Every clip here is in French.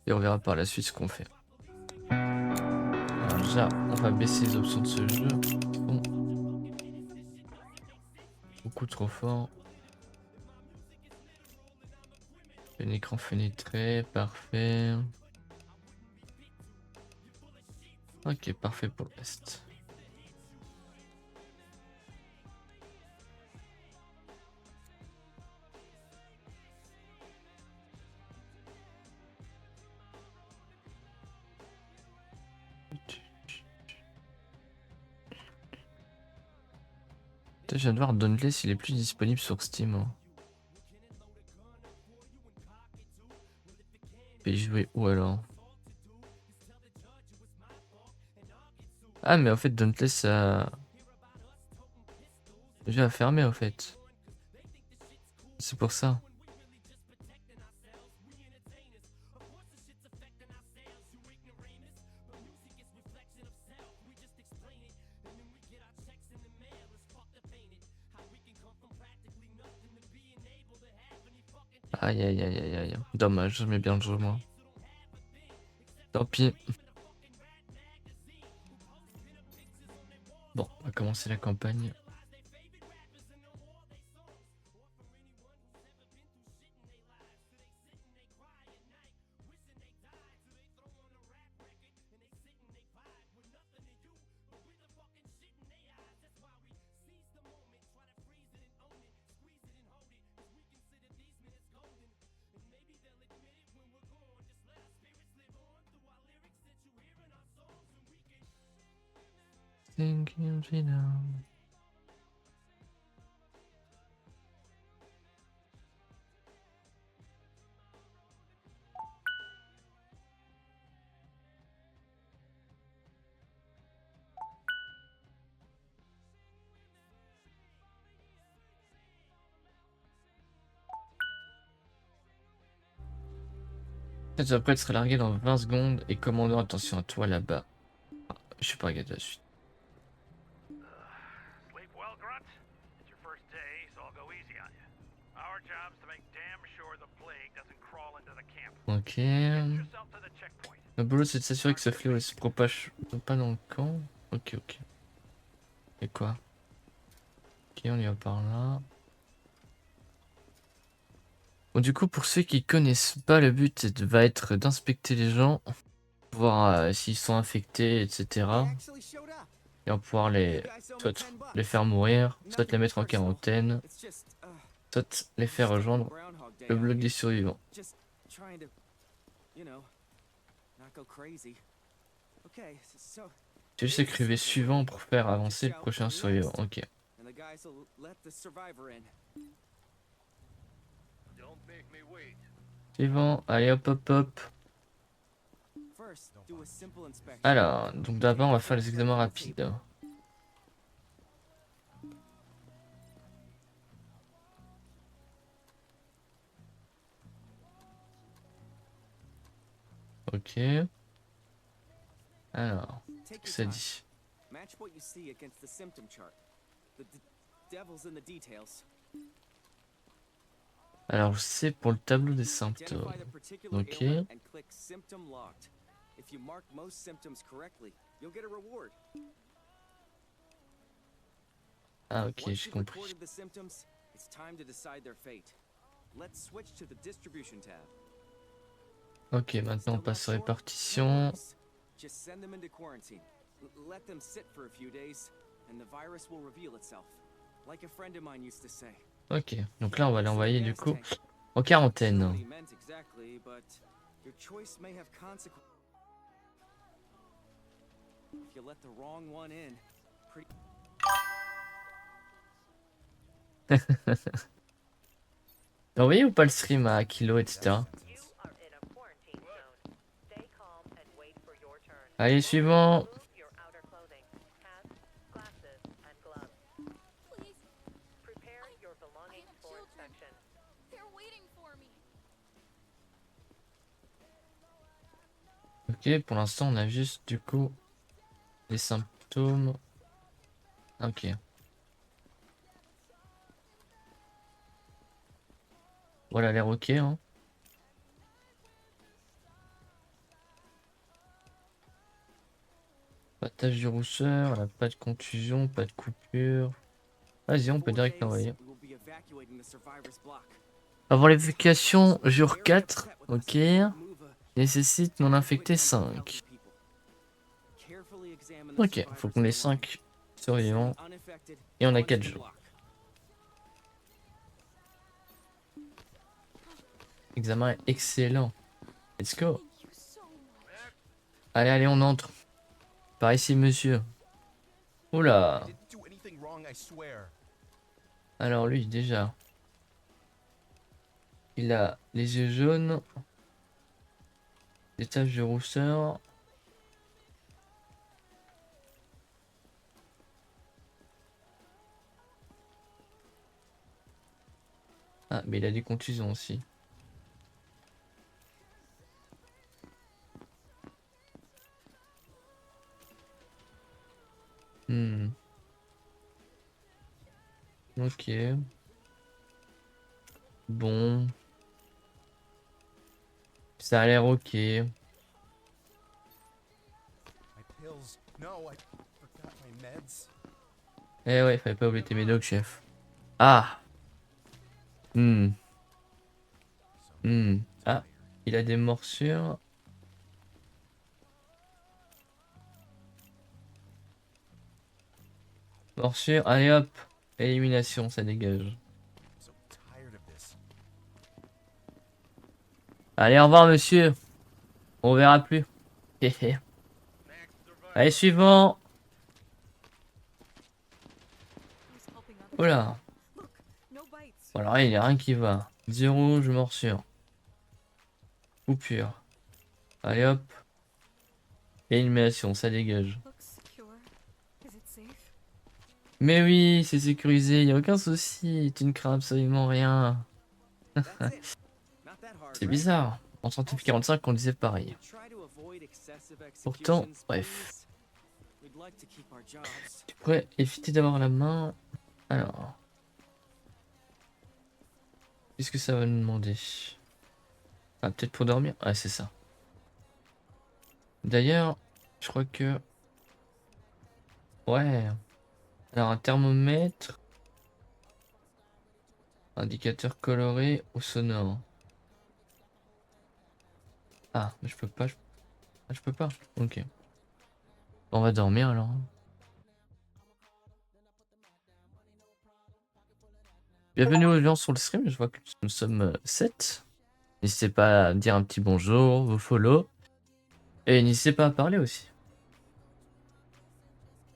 Et on verra par la suite ce qu'on fait. Alors déjà, on va baisser les options de ce jeu. Bon. Beaucoup trop fort. Un écran fenêtré, parfait. Ok, parfait pour le reste. Je viens de voir Dauntless, il est plus disponible sur Steam. Hein. Et jouer où alors? Ah mais en fait Dauntless ça déjà fermé en fait. C'est pour ça. Aïe aïe aïe aïe aïe. Dommage, j'aimais bien le jeu moi. Tant pis. Bon, on va commencer la campagne. Thinking you know. Peut-être après, elle serait larguée dans 20 secondes. Et commandant, attention à toi là-bas. Ah, je suis pas regardé la suite. Sleep well, Grunt? It's your first day, so I'll go easy on you. Our job's to make damn sure the plague doesn't crawl into the camp. Ok. Get yourself to the checkpoint. Le boulot, c'est de s'assurer que ce fléau ne se propage pas dans le camp. Ok, ok. Et quoi? Ok, on y va par là. Bon, du coup, pour ceux qui connaissent pas, le but va être d'inspecter les gens, voir s'ils sont infectés, etc. Et on va pouvoir soit les faire mourir, soit les mettre en quarantaine, soit les faire rejoindre le bloc des survivants. J'ai juste écrivé suivant pour faire avancer le prochain survivant. Ok. Suivant, allez hop hop hop. Alors, donc d'abord on va faire les examens rapides. Ok. Alors, qu'est-ce que ça dit? Alors, c'est pour le tableau des symptômes. Ok. Ah ok, j'ai compris. Ok, maintenant on passe aux répartitions. Ok, donc là on va l'envoyer du coup en quarantaine. T'as envoyé ou pas le stream à Kilo, etc. Allez, suivant. Ok, pour l'instant on a juste du coup les symptômes. Ok. Voilà, l'air ok. Hein. Pas de tache de rousseur, là, pas de contusion, pas de coupure. Vas-y, on peut direct l'envoyer. Avant l'évacuation, jour 4, ok. Nécessite non infecté 5. Ok, faut qu'on ait 5 survivants. Et on a 4 jours. Examen excellent. Let's go. Allez, allez, on entre. Par ici, monsieur. Oula. Alors lui, déjà. Il a les yeux jaunes. Des taches de rousseur. Ah, mais il a des contusions aussi. Hmm. Ok. Bon. Ça a l'air ok. Eh ouais, fallait pas oublier tes médocs, chef. Ah. Hmm. Hmm. Ah. Il a des morsures. Morsure. Allez hop. Élimination, ça dégage. Allez, au revoir, monsieur. On verra plus. Allez, suivant. Oula. Alors là, il n'y a rien qui va. 0 rouge, morsure. Coupure. Allez hop. Élimination, ça dégage. Mais oui, c'est sécurisé, y a aucun souci. Tu ne crains absolument rien. C'est bizarre. En scientifique 45, on disait pareil. Pourtant, bref. Tu pourrais éviter d'avoir la main. Alors. Qu'est-ce que ça va nous demander? Ah, peut-être pour dormir? Ah, c'est ça. D'ailleurs, je crois que... Ouais. Alors, un thermomètre. Indicateur coloré ou sonore. Ah, mais je peux pas. Ah, je peux pas. Ok. On va dormir alors. Bienvenue aux gens sur le stream. Je vois que nous sommes 7. N'hésitez pas à dire un petit bonjour, vous follow. Et n'hésitez pas à parler aussi.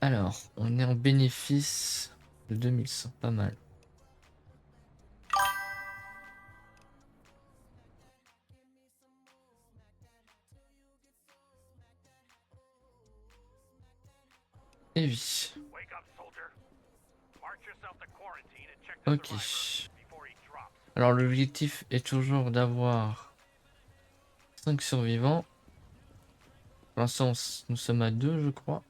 Alors, on est en bénéfice de 2100. Pas mal. Et oui. Ok. Alors l'objectif est toujours d'avoir 5 survivants. Pour l'instant, nous sommes à 2, je crois.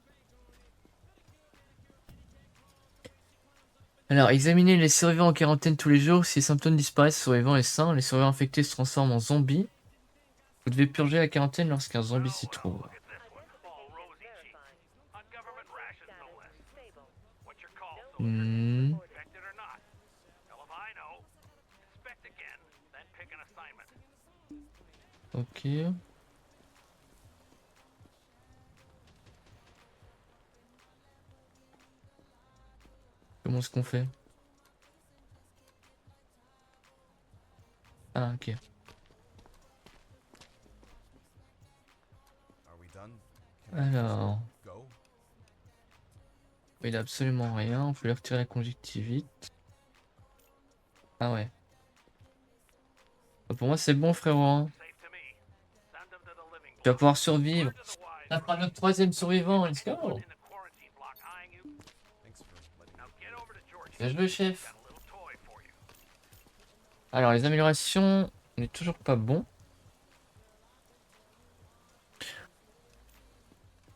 Alors, examinez les survivants en quarantaine tous les jours. Si les symptômes disparaissent, le survivant est sain. Les survivants infectés se transforment en zombies. Vous devez purger la quarantaine lorsqu'un zombie s'y trouve. Hmm. Ok. Comment est-ce qu'on fait? Ah, ok. Alors... Il a absolument rien. On peut lui retirer la conjonctivite. Ah ouais. Pour moi, c'est bon, frérot. Hein. Tu vas pouvoir survivre. Ça fera notre 3e survivant. Let's go. Bien joué, chef. Alors, les améliorations, on n'est toujours pas bon.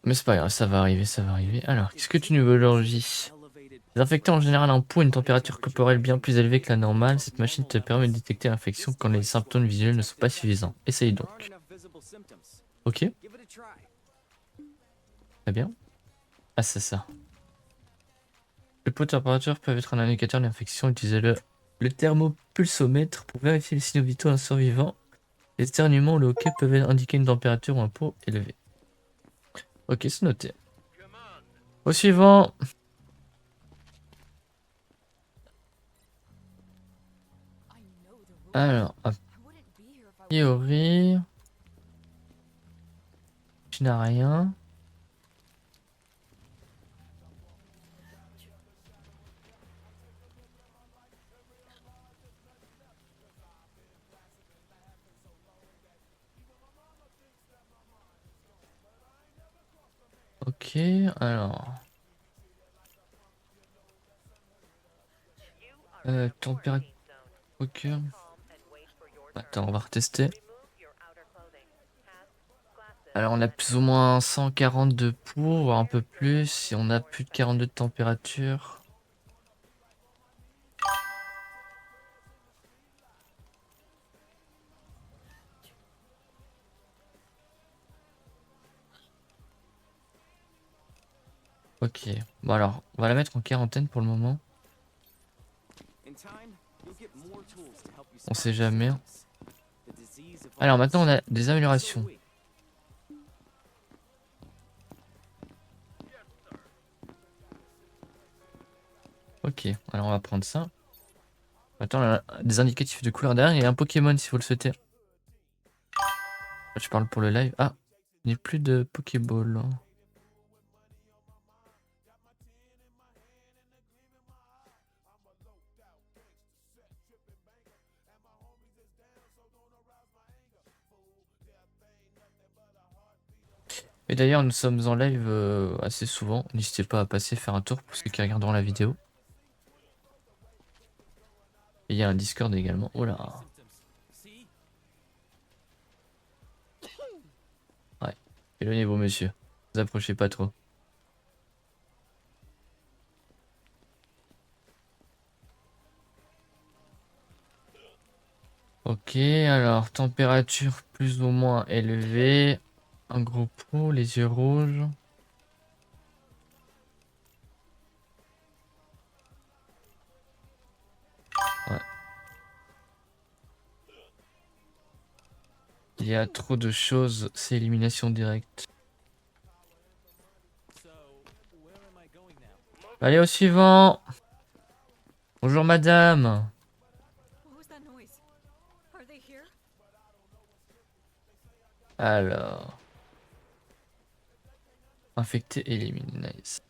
Mais c'est pas grave, ça va arriver, ça va arriver. Alors, qu'est-ce que tu nous veux, Lorgie? Les infectés en général ont une température corporelle bien plus élevée que la normale. Cette machine te permet de détecter l'infection quand les symptômes visuels ne sont pas suffisants. Essaye donc. Ok. Très bien. Ah, c'est ça. Les pots de température peuvent être un indicateur d'infection. Utilisez le thermopulsomètre pour vérifier les signaux vitaux d'un survivant. Les éternuements ou le hoquet peuvent indiquer une température ou un pot élevé. Ok, c'est noté. Au suivant. Alors, a priori, tu n'as rien. Ok, alors. Température. Ok. Attends, on va retester. Alors, on a plus ou moins 142 pour, voire un peu plus. Si on a plus de 42 de température. Ok. Bon, alors, on va la mettre en quarantaine pour le moment. On sait jamais. Alors, maintenant, on a des améliorations. Ok, alors on va prendre ça. Attends, on a des indicatifs de couleur derrière et un Pokémon si vous le souhaitez. Je parle pour le live. Ah, il n'y a plus de Pokéball. Et d'ailleurs, nous sommes en live assez souvent. N'hésitez pas à passer faire un tour pour ceux qui regarderont la vidéo. Et il y a un Discord également. Oh là. Ouais. Éloignez-vous, monsieur. Ne vous approchez pas trop. Ok, alors température plus ou moins élevée. Un gros pot, les yeux rouges. Ouais. Il y a trop de choses, c'est élimination directe. Allez au suivant. Bonjour madame. Alors. Infecté, élimine, nice.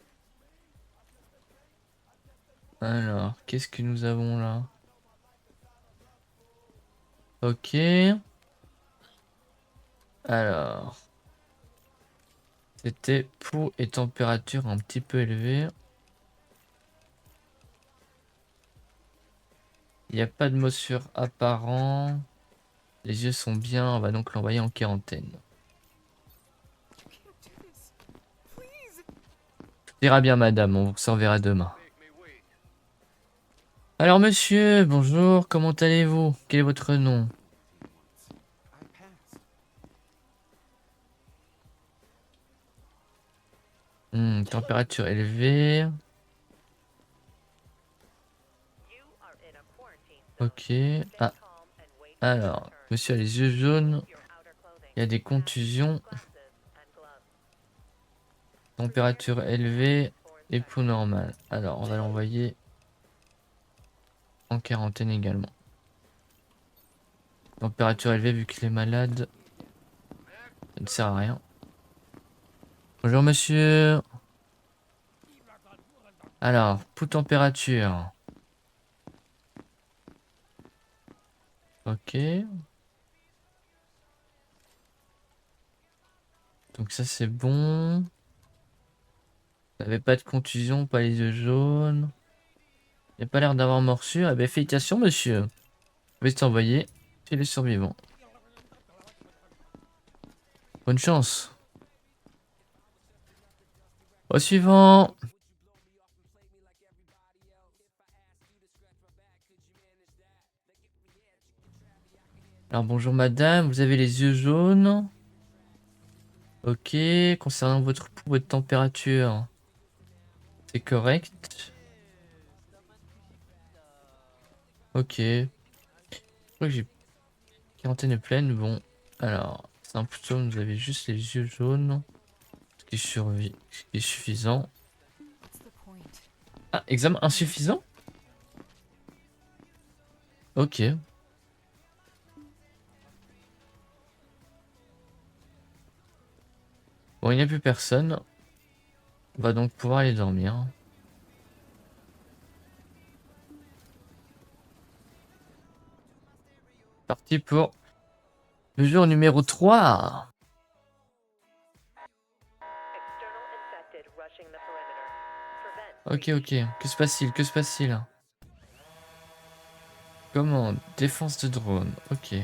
Alors, qu'est-ce que nous avons là? Ok. Alors. C'était pouls et température un petit peu élevée. Il n'y a pas de morsure apparent. Les yeux sont bien, on va donc l'envoyer en quarantaine. Tout ira bien madame, on vous reverra demain. Alors monsieur, bonjour, comment allez-vous? Quel est votre nom? Température élevée. Ok. Ah. Alors, monsieur a les yeux jaunes. Il y a des contusions. Température élevée et pouls normal. Alors, on va l'envoyer en quarantaine également. Température élevée vu qu'il est malade. Ça ne sert à rien. Bonjour monsieur. Alors, pouls température. Ok. Donc ça c'est bon. Vous n'avez pas de contusion, pas les yeux jaunes. Il n'y a pas l'air d'avoir morsure. Eh bien, félicitations monsieur. Je vais t'envoyer chez les survivants. Bonne chance. Au suivant. Alors bonjour madame, vous avez les yeux jaunes. Ok, concernant votre pouls, votre température. C'est correct. Ok. Je crois que j'ai quarantaine pleine. Bon. Alors, symptômes, vous avez juste les yeux jaunes. Ce qui est suffisant. Ah, examen insuffisant? Ok. Bon, il n'y a plus personne. On va donc pouvoir aller dormir. Parti pour le jour numéro 3. Ok, ok. Que se passe-t-il? Que se passe-t-il? Commande. Défense de drone. Ok.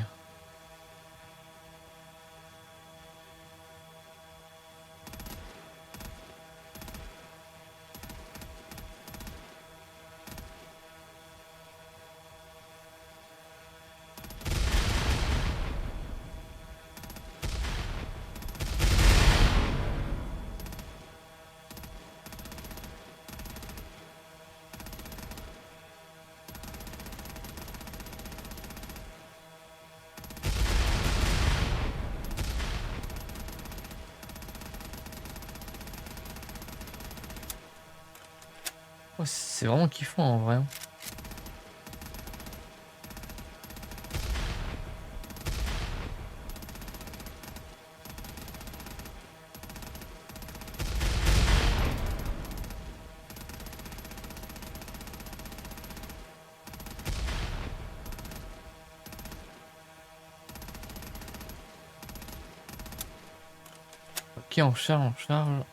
Oh, c'est vraiment kiffant en vrai. Ok, on charge, on charge.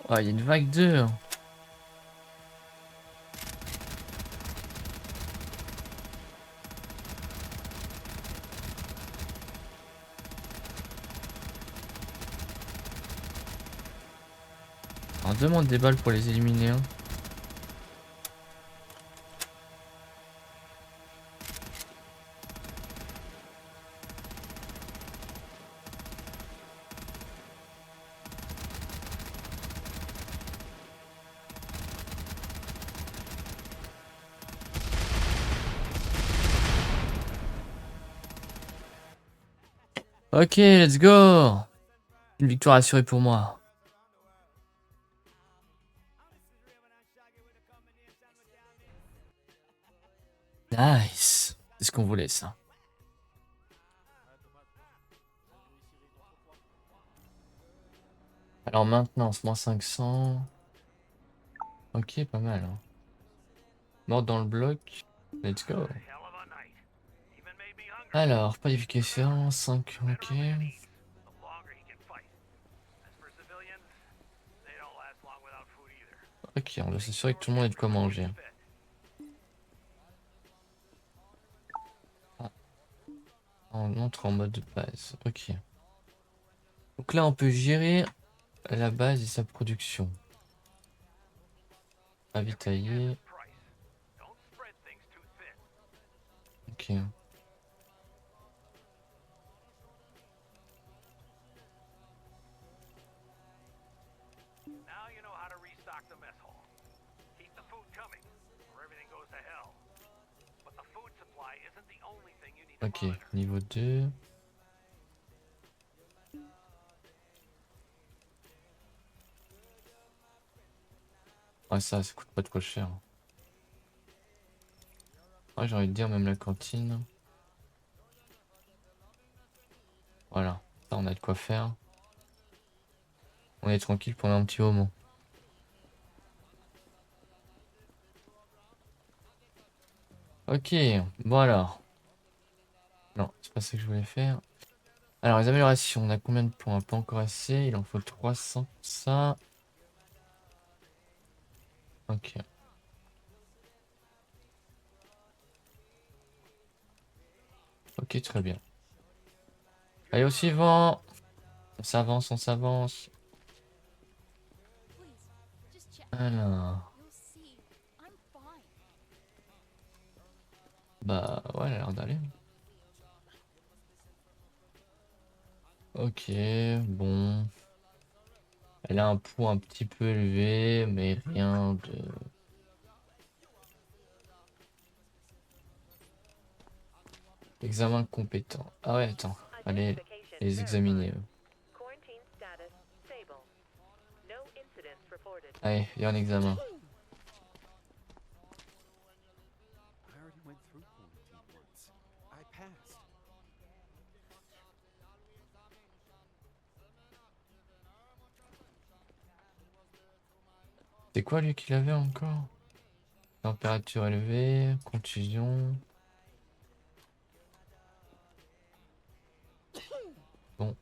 Oh, il y a une vague 2. On demande des balles pour les éliminer. Hein. Ok, let's go. Une victoire assurée pour moi. Nice. C'est ce qu'on voulait, ça. Alors maintenance, moins 500. Ok, pas mal. Hein. Mort dans le bloc. Let's go. Alors, qualification, 5, ok. Ok, on doit s'assurer que tout le monde ait de quoi manger. Ah, on entre en mode base, ok. Donc là, on peut gérer la base et sa production. Ravitailler. Ok. Ok, niveau 2. Ah ça coûte pas trop cher. Ouais, j'ai envie de dire même la cantine. Voilà, ça on a de quoi faire. On est tranquille pendant un petit moment. Ok, bon alors. Non, c'est pas ça que je voulais faire. Alors les améliorations, on a combien de points? Pas encore assez, il en faut 300 pour ça. Ok. Ok, très bien. Allez, au suivant. On s'avance, on s'avance. Please, just check. Alors, You'll see. I'm fine. bah ouais, elle a l'air d'aller. Ok, bon. Elle a un pouls un petit peu élevé, mais rien de... Examen compétent. Ah ouais, attends. Allez Identification les examiner. verified. Quarantine status stable. No incidents reported. Allez, il y a un examen. I already went through quarantine once. I passed. C'est quoi lui qu'il avait encore? Température élevée, contusion. Bon,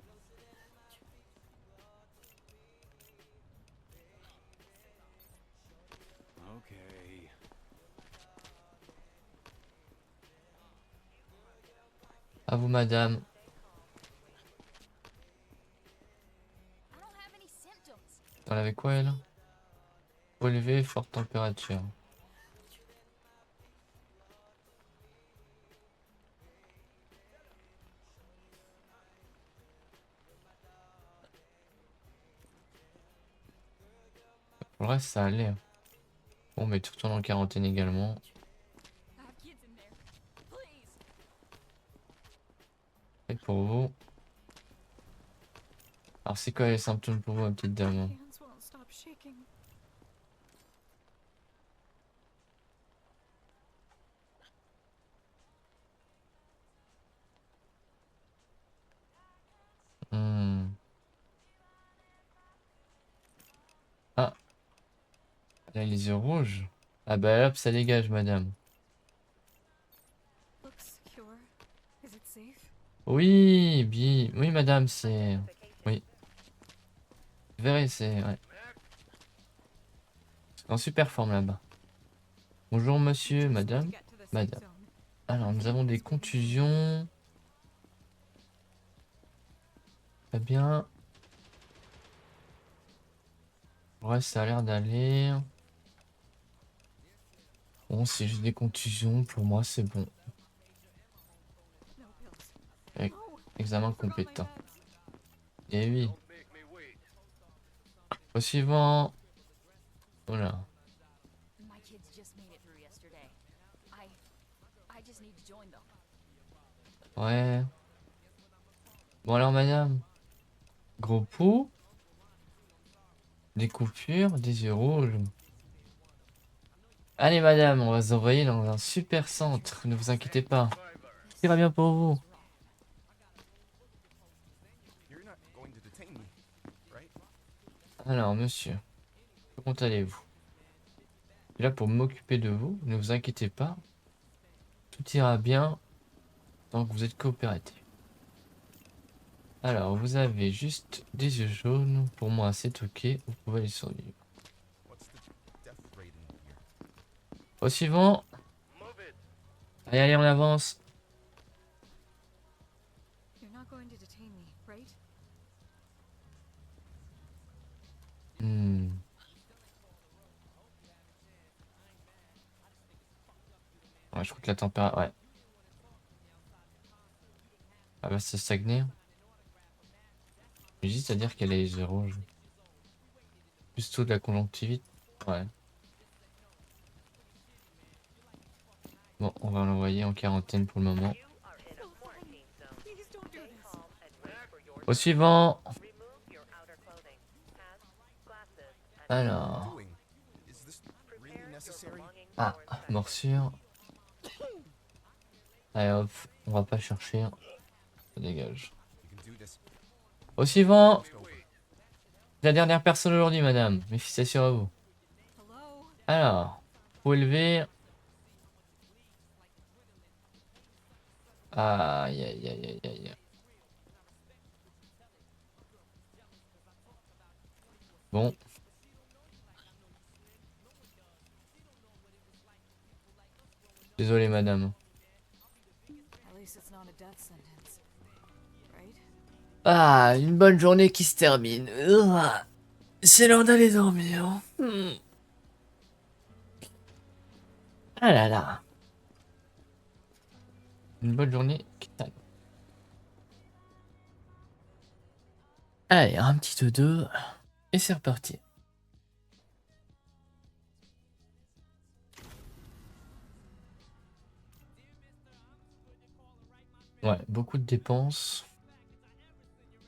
Okay. à vous madame. I don't have any symptoms. Elle avait quoi elle? Pouls élevé, forte température. Pour le reste ça allait, hein. Bon mais tu retournes en quarantaine également. I have kids in there. Please. Et pour vous. Alors c'est quoi les symptômes pour vous ma petite dame? Hands won't stop shaking. Hmm. Ah, elle a les yeux rouges. Ah bah hop, ça dégage madame. Looks secure. Is it safe? Oui, bien. Oui madame, c'est... Identification. Oui. Verrez, c'est... Ouais. C'est en super forme là-bas. Bonjour monsieur, Just need to madame. get to the safe Madame. zone. Alors nous avons des contusions. Très bien. Ouais, ça a l'air d'aller. Bon, c'est juste des contusions. Pour moi, c'est bon. No pills. Eh, No. Examen Forgot my compétent. meds. Et oui. Don't make me wait. Au suivant. Voilà. My kids just made it through yesterday. I just need to join them. Ouais. Bon alors, madame. Gros pouls. Des coupures. Des yeux rouges. Allez, madame, on va vous envoyer dans un super centre. Ne vous inquiétez pas. Tout ira bien pour vous. You're not going to detain me, right? Alors, monsieur. Comment allez-vous? Je suis là pour m'occuper de vous. Ne vous inquiétez pas. Tout ira bien tant que vous êtes coopératif. Alors, vous avez juste des yeux jaunes. Pour moi, c'est ok. Vous pouvez les survivre. What's the death rate in here? Au suivant. Move it. Allez, allez, on avance. You're not going to detain me, right? Hmm. Ouais, je crois que la température... Ouais. Elle va se stagner. J'ai juste à dire qu'elle a les yeux rouges. Plutôt de la conjonctivite. Ouais. Bon, on va l'envoyer en quarantaine pour le moment. You are in a quarantine zone. Please don't do Stay this. calm and wait for your Au suivant. remove your outer clothing. Hats, glasses, and Alors. Doing? Is this really prepare your necessary? belongings Ah, for inspection. morsure. Allez hop, on va pas chercher. Ça dégage. You can do this. Au suivant. Just over. La dernière personne aujourd'hui, madame. Félicitations à vous. Hello? Alors, faut élever. Aïe, aïe, aïe, aïe, aïe. Bon. Désolé, madame. At least it's not a death sentence. Right? Ah, une bonne journée qui se termine. Ouah, c'est l'heure d'aller dormir. Ah là là. Une bonne journée qui se termine. Allez, un petit dodo. Et c'est reparti. Ouais, beaucoup de dépenses.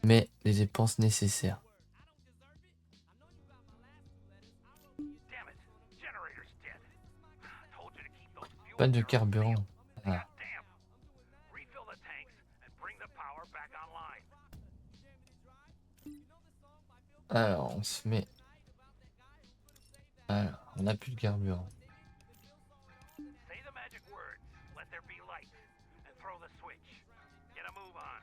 Mais des dépenses nécessaires. Damn it. Generator's dead. Told you to keep those fuel Pas de barrels carburant. sealed. Ah. Goddamn. Refill the tanks and bring the power back online. Alors, on se met... Alors, on n'a plus de carburant. Say the magic words. Let there be light. And throw the switch. Get a move on.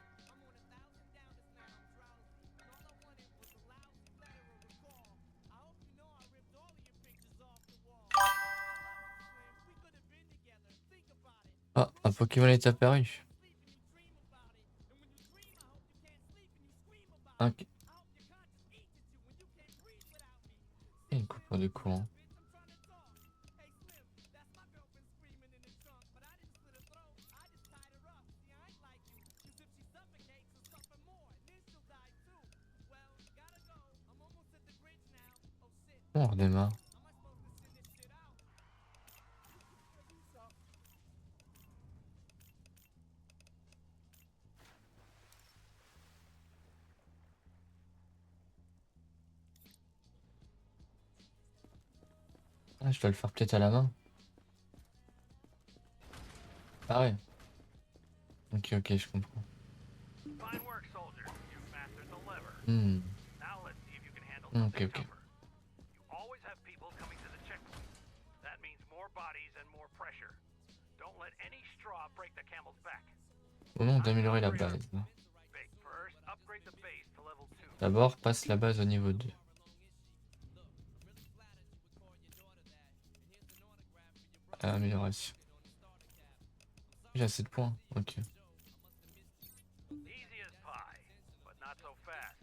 Ah, un Pokémon est apparu. Ok. Et une coupure de courant. On redémarre. Ah, je dois le faire peut-être à la main. Ah ouais. Ok, ok, je comprends. Fine work, soldier. You've mastered the lever. Now let's see if you can handle Ok, something ok. tougher. You always have people coming to the checkpoint. That means more bodies and more pressure. Don't let any straw break the camel's back. Moment d'améliorer la base. Big first, upgrade the base to level 2. D'abord, passe la base au niveau 2. Amélioration. J'ai assez de points. Ok. Easy as pie, but not so fast.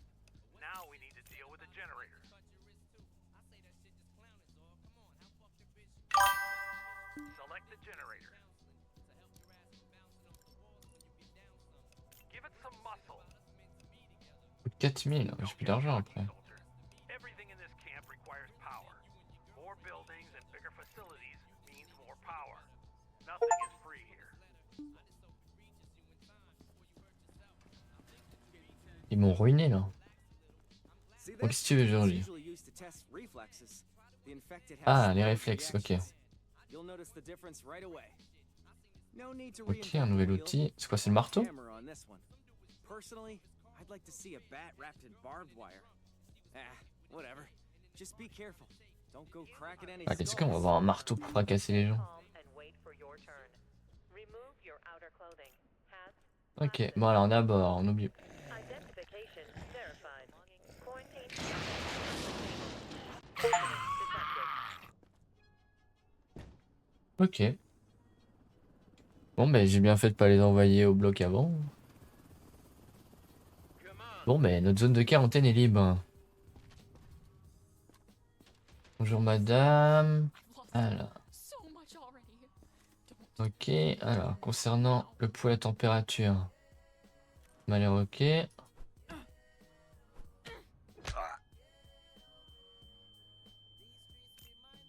Now we need to deal with the generator. Select the generator. Give it some muscle. Coûte 4000. J'ai plus d'argent après. Soldier. Everything in this camp requires power. More buildings and bigger facilities means more power. Nothing is free here. Ils m'ont ruiné là. Bon, qu'est-ce que tu veux aujourd'hui? Ah, les réflexes, ok. Ok, un nouvel outil. C'est quoi, c'est le marteau? Allez, est-ce qu'on va avoir un marteau pour fracasser les gens? Calm and wait for your turn. Remove your outer clothing. Hats, Ok, bon alors on est à bord, on oublie. identification verified. Quarantine. Detected. Ok. Bon, ben j'ai bien fait de pas les envoyer au bloc avant. Bon, ben notre zone de quarantaine est libre. Bonjour madame. Alors, So much already. ok. Alors, concernant le poids et la température. M'a l'air ok.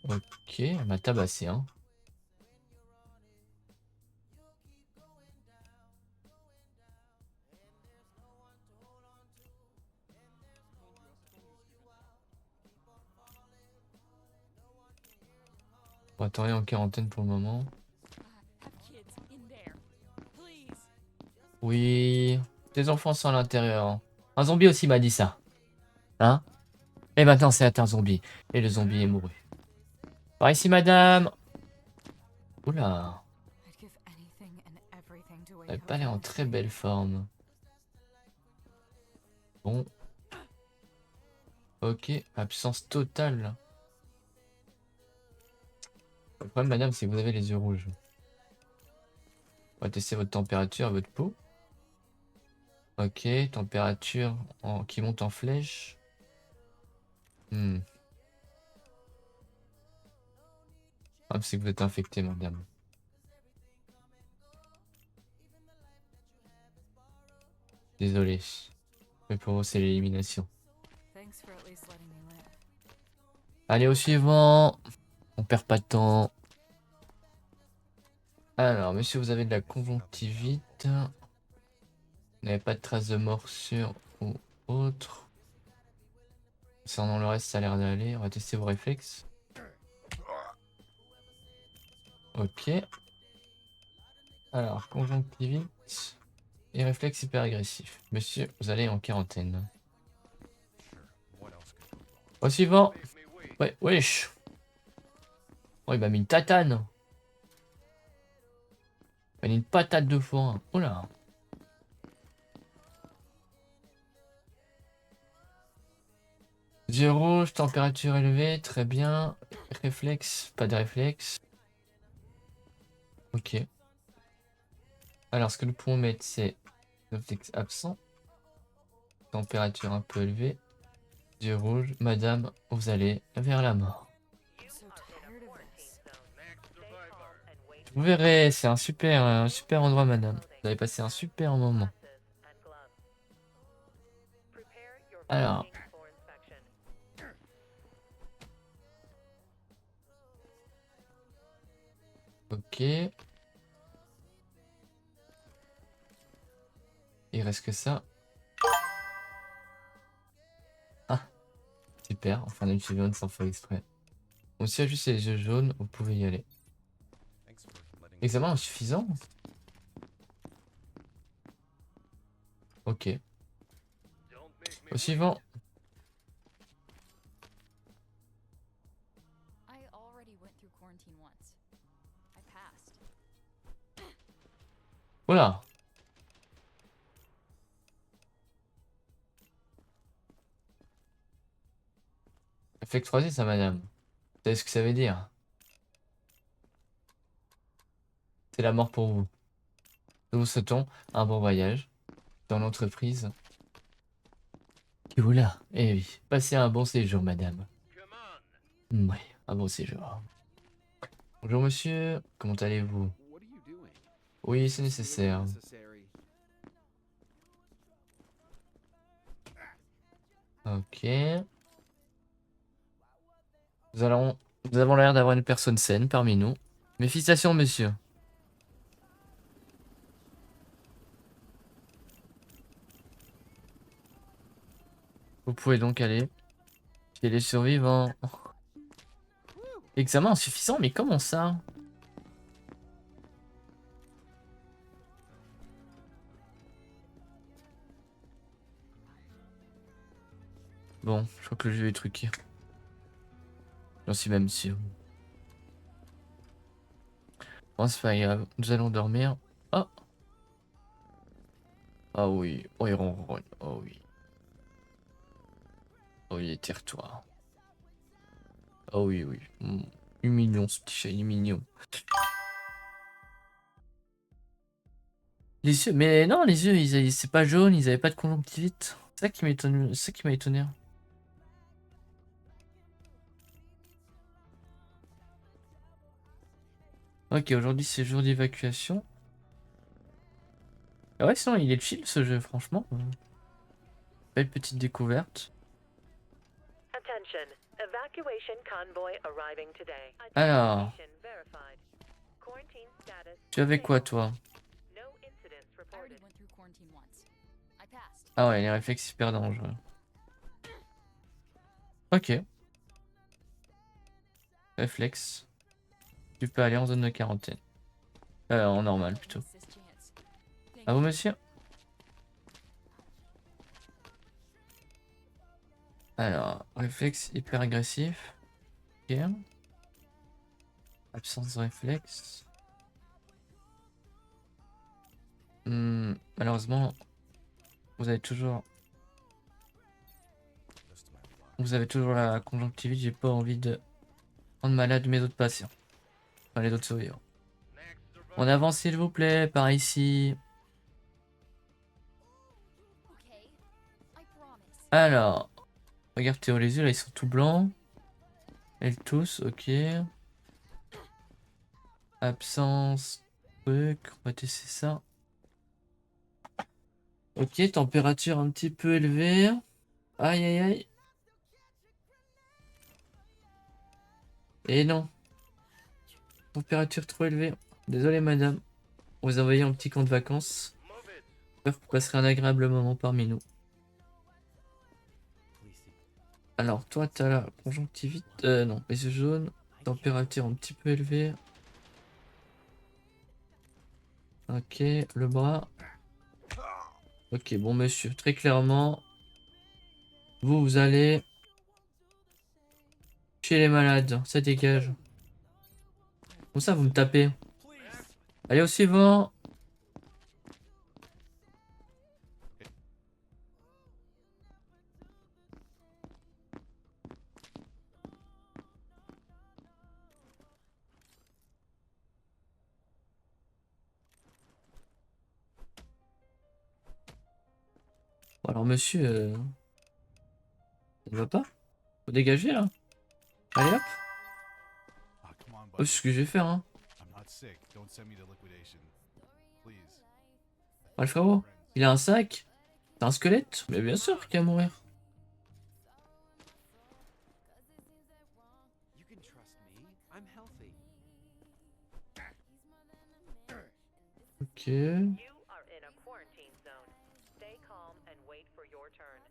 Ok, elle m'a tabassé, hein. On va t'envoyer en quarantaine pour le moment. Have kids in there. Please. Oui, tes enfants sont à l'intérieur. Un zombie aussi m'a dit ça. Hein? Et maintenant c'est un zombie. Et le zombie est mouru. Par ici madame. Oula, I'd give anything and everything to wake elle n'a up pas l'air from en this très dream. belle forme. Bon. Ok, absence totale. Le problème madame c'est que vous avez les yeux rouges. On va tester votre température et votre peau. Ok, température qui monte en flèche. Ah, c'est que vous êtes infecté, madame. Désolé. Mais pour vous, c'est l'élimination. Thanks for at least letting me live. Allez, au suivant. On perd pas de temps. Alors, monsieur, vous avez de la conjonctivite. Vous n'avez pas de traces de morsure ou autre. Concernant le reste, ça a l'air d'aller. On va tester vos réflexes. Ok. Alors, conjonctivite et réflexe hyper agressif. Monsieur, vous allez en quarantaine. Au suivant. Ouais, wesh. Oh, il m'a mis une tatane. Il m'a mis une patate de foin. Oh là. Yeux rouge, température élevée, très bien. Réflexe, pas de réflexe. Ok. Alors, ce que nous pouvons mettre, c'est réflexe absent. Température un peu élevée. Yeux rouges, madame, vous allez vers la mort. I'm so tired of this. Vous verrez, c'est un super endroit, madame. Vous avez passé un super moment. Alors. Ok. Il reste que ça. Ah. Super, enfin on a utilisé une sans faire exprès. Bon, si juste les yeux jaunes, vous pouvez y aller. Examen insuffisant. Ok. Au suivant. I already went through quarantine once. I passed. Voilà. Effet croisé, ça, madame. Vous savez ce que ça veut dire? C'est la mort pour vous. Nous vous souhaitons un bon voyage dans l'entreprise. Et voilà. Eh oui. Passez un bon séjour, madame. Ouais, un bon séjour. Bonjour, monsieur. Comment allez-vous? What are you doing? Oui, c'est It's really nécessaire. necessary. Ok. Nous avons l'air d'avoir une personne saine parmi nous. Mes félicitations, monsieur. Vous pouvez donc aller chez les survivants. Examen insuffisant, mais comment ça? Bon, je crois que le jeu est truqué. J'en suis même sûr. Bon, c'est pas grave. Nous allons dormir. Oh! Ah oui. Oh, il ronronne. Oh oui. Oh oui, tire-toi. Oh oui, oui. Il est mignon, ce petit chat, il est mignon. Les yeux, mais non, les yeux, c'est pas jaune, ils avaient pas de conjonctivite. C'est ça qui m'étonne, c'est ça qui m'a étonné. Ok, aujourd'hui c'est jour d'évacuation. Ah ouais, sinon il est chill ce jeu, franchement. Belle petite découverte. Attention. Evacuation convoy arriving today. Alors, Identification verified. Quarantine status tu avais quoi stable. toi? No incidents I already reported. went through quarantine once. I passed. Ah ouais, les réflexes hyper dangereux. Ok. Réflexe. Tu peux aller en zone de quarantaine. En normal plutôt. Miss this chance. Thank À vous you. monsieur. Alors, réflexe hyper agressif. Ok. Absence de réflexe. Malheureusement, vous avez toujours la conjonctivite. J'ai pas envie de rendre malade mes autres patients. Enfin, les autres survivants. On avance s'il vous plaît, par ici. Alors, regarde Théo les yeux, là ils sont tout blancs. Elle tous, ok. Absence, truc, on va tester ça. Ok, température un petit peu élevée. Aïe aïe aïe. Et non, température trop élevée. Désolé madame, on vous envoyer en petit camp de vacances. J'espère que vous passerez un agréable moment parmi nous. Alors toi t'as la conjonctivite, non, les yeux jaunes, température un petit peu élevée. Ok, le bras. Ok, bon monsieur, très clairement, vous allez chez les malades, ça dégage. Comme ça vous me tapez. Allez au suivant. Bon, alors monsieur, ça ne va pas? Faut dégager là. Allez hop. Ah, come on, Oh, buddy. c'est ce que je vais faire hein. I'm not sick. Don't send me to liquidation. Please. Ah, le frérot, il a un sac. T'as un squelette? Mais bien sûr qu'il va mourir. You can trust me. I'm healthy. Ok. You are in a quarantine zone. Stay calm and wait for your turn.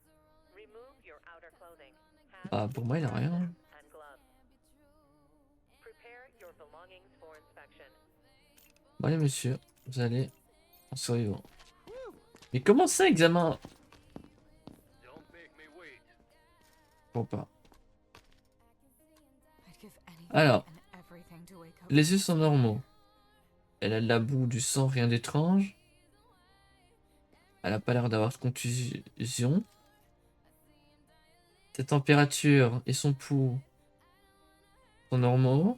Remove your outer clothing. Hats, Ah, pour moi il a rien. and gloves. Prepare your belongings for inspection. Bon, allez monsieur, vous allez en survivant. Mais comment ça, examen? Don't make me wait. Bon pas. I'd give anything Alors, and everything to wake up. les yeux sont normaux. Elle a de la boue, du sang, rien d'étrange. Elle a pas l'air d'avoir de contusion. Sa température et son pouls sont normaux.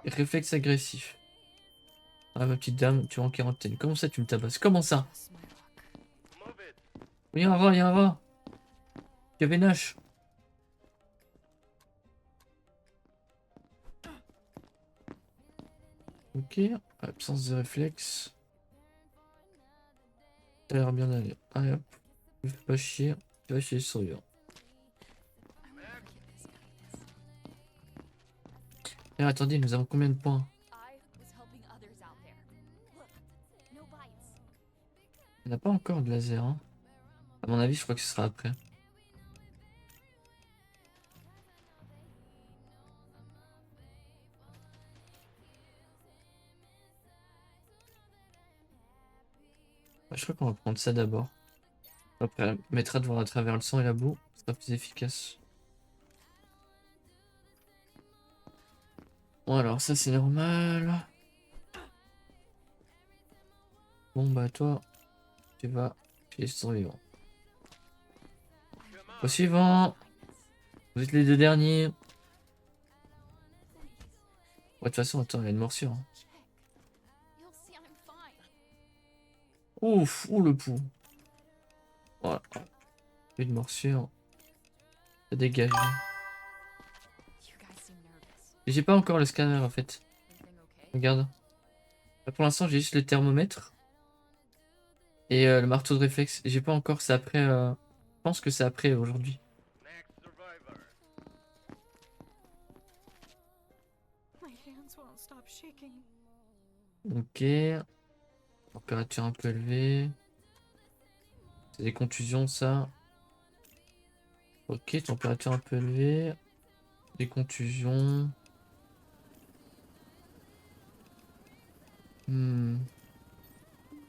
Et réflexe agressif. Ah ma petite dame, tu es en quarantaine. Comment ça tu me tabasses? Comment ça? Just my luck. Move it. Il y a un rat, il y a un rat. Il y avait Nash. Ok, absence de réflexe. Ça a l'air bien d'aller. Allez hop, ne fais pas chier. Tu vas chez les surveillants. Eh, attendez, nous avons combien de points? I was helping others out there. Look, no bites. On n'a pas encore de laser. Hein. À mon avis, je crois que ce sera après. Ouais, je crois qu'on va prendre ça d'abord. Après, elle mettra de voir à travers le sang et la boue. Ce sera plus efficace. Bon, alors ça c'est normal. Bon, bah toi, tu vas chez les survivants. Au suivant. Vous êtes les deux derniers. Ouais, de toute façon, attends, il y a une morsure. Hein. Check. You'll see I'm fine. Ouf, ouh le pouls. Voilà. Une morsure. Ça dégage. You guys seem nervous. Et j'ai pas encore le scanner en fait. Everything okay? Regarde. Là, pour l'instant, j'ai juste le thermomètre. Et le marteau de réflexe. Et j'ai pas encore, c'est après. Je pense que c'est après aujourd'hui. Next survivor. My hands won't stop shaking. Ok. Température un peu élevée. C'est des contusions ça. Ok, température un peu élevée. Des contusions. Hmm.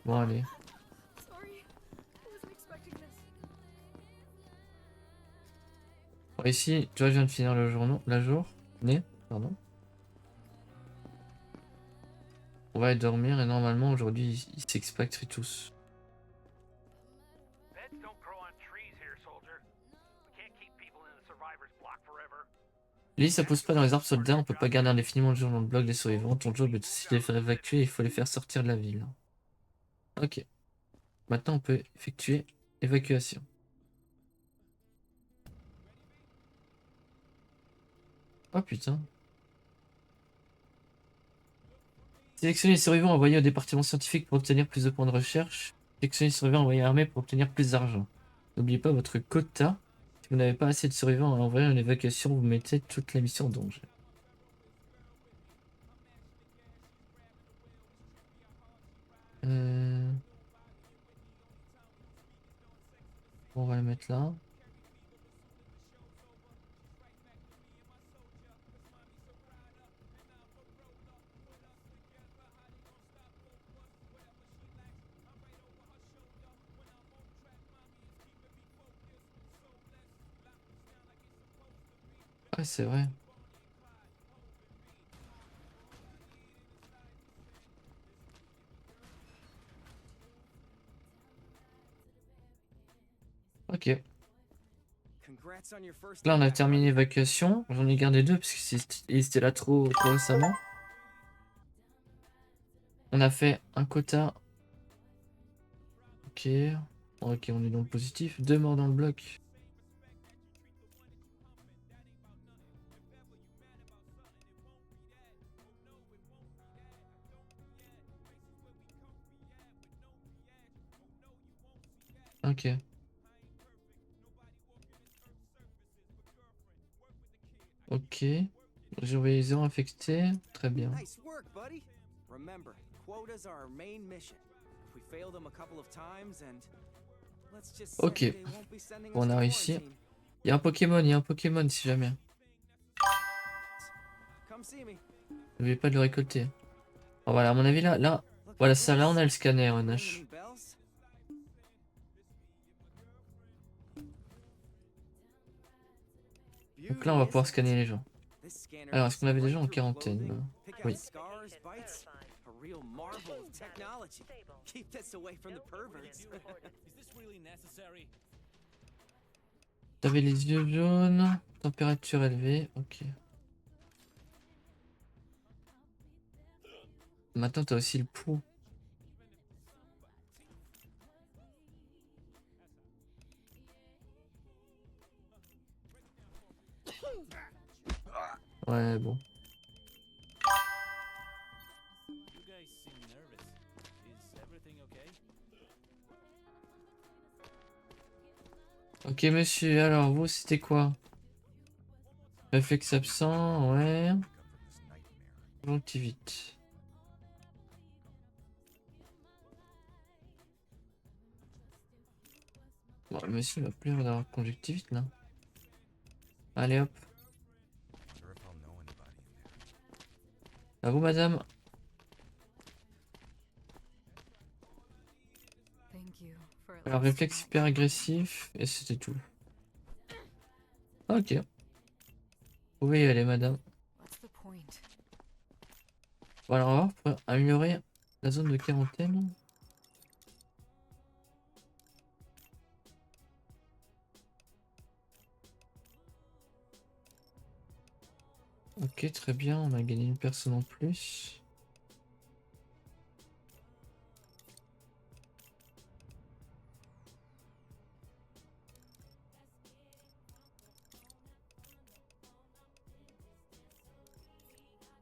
Bon allez. Sorry. I wasn't expecting this. Bon, ici, tu vois, je viens de finir le journée. Pardon. On va aller dormir et normalement aujourd'hui ils s'expectrent tous. Beds don't grow on trees here, soldier. We can't keep people in the survivor's block forever. Les lits ça pousse pas dans les arbres soldats, on peut pas garder indéfiniment le jour dans le bloc des survivants. Ton job est aussi de les faire évacuer, il faut les faire sortir de la ville. Ok. Maintenant on peut effectuer évacuation. Oh putain. Sélectionner les survivants envoyés au département scientifique pour obtenir plus de points de recherche. Sélectionner les survivants envoyés à l'armée pour obtenir plus d'argent. N'oubliez pas votre quota. Si vous n'avez pas assez de survivants à envoyer en évacuation, vous mettez toute la mission en danger. On va le mettre là. Ouais, c'est vrai. Ok. Congrats on your first Là, on a attack, terminé buddy. l'évacuation. J'en ai gardé deux parce qu'ils étaient là trop récemment. On a fait un quota. Ok. Ok, on est dans le positif. 2 morts dans le bloc. Ok. Ok. J'ai envoyé 0 infecté. Très bien. Nice work, buddy. Remember, quotas are our main mission. If we fail them a couple of times and let's just say Ok. they won't be sending us On to a réussi. quarantine. Il y a un Pokémon si jamais. Come see me. N'oubliez pas de le récolter. Oh, voilà, à mon avis, là, Look voilà, at ça, là, on this. a le scanner, Ringing Nash. any bells? Donc là, on va pouvoir Beauty, scanner isn't les it? gens. This scanner Alors, can est-ce qu'on see avait des right gens en through quarantaine? clothing, pick out Oui. scars, bites. Verified. A real marvel of technology. Stable. Keep this away from the No perverts. incidents reported. T'avais les yeux jaunes, température élevée, ok. Maintenant, t'as aussi le pouls. Ouais, bon. Ok, monsieur, alors vous, c'était quoi? Réflexe absent, ouais. Conjonctivite. Bon, le monsieur il va plus avoir conjonctivite là. Allez hop. À vous, madame. Thank you for at Alors, least réflexe not hyper agressif, et c'était tout. Ok. Vous pouvez y aller, madame. What's the point? Bon, alors, on va voir pour améliorer la zone de quarantaine. Ok, très bien, on a gagné une personne en plus.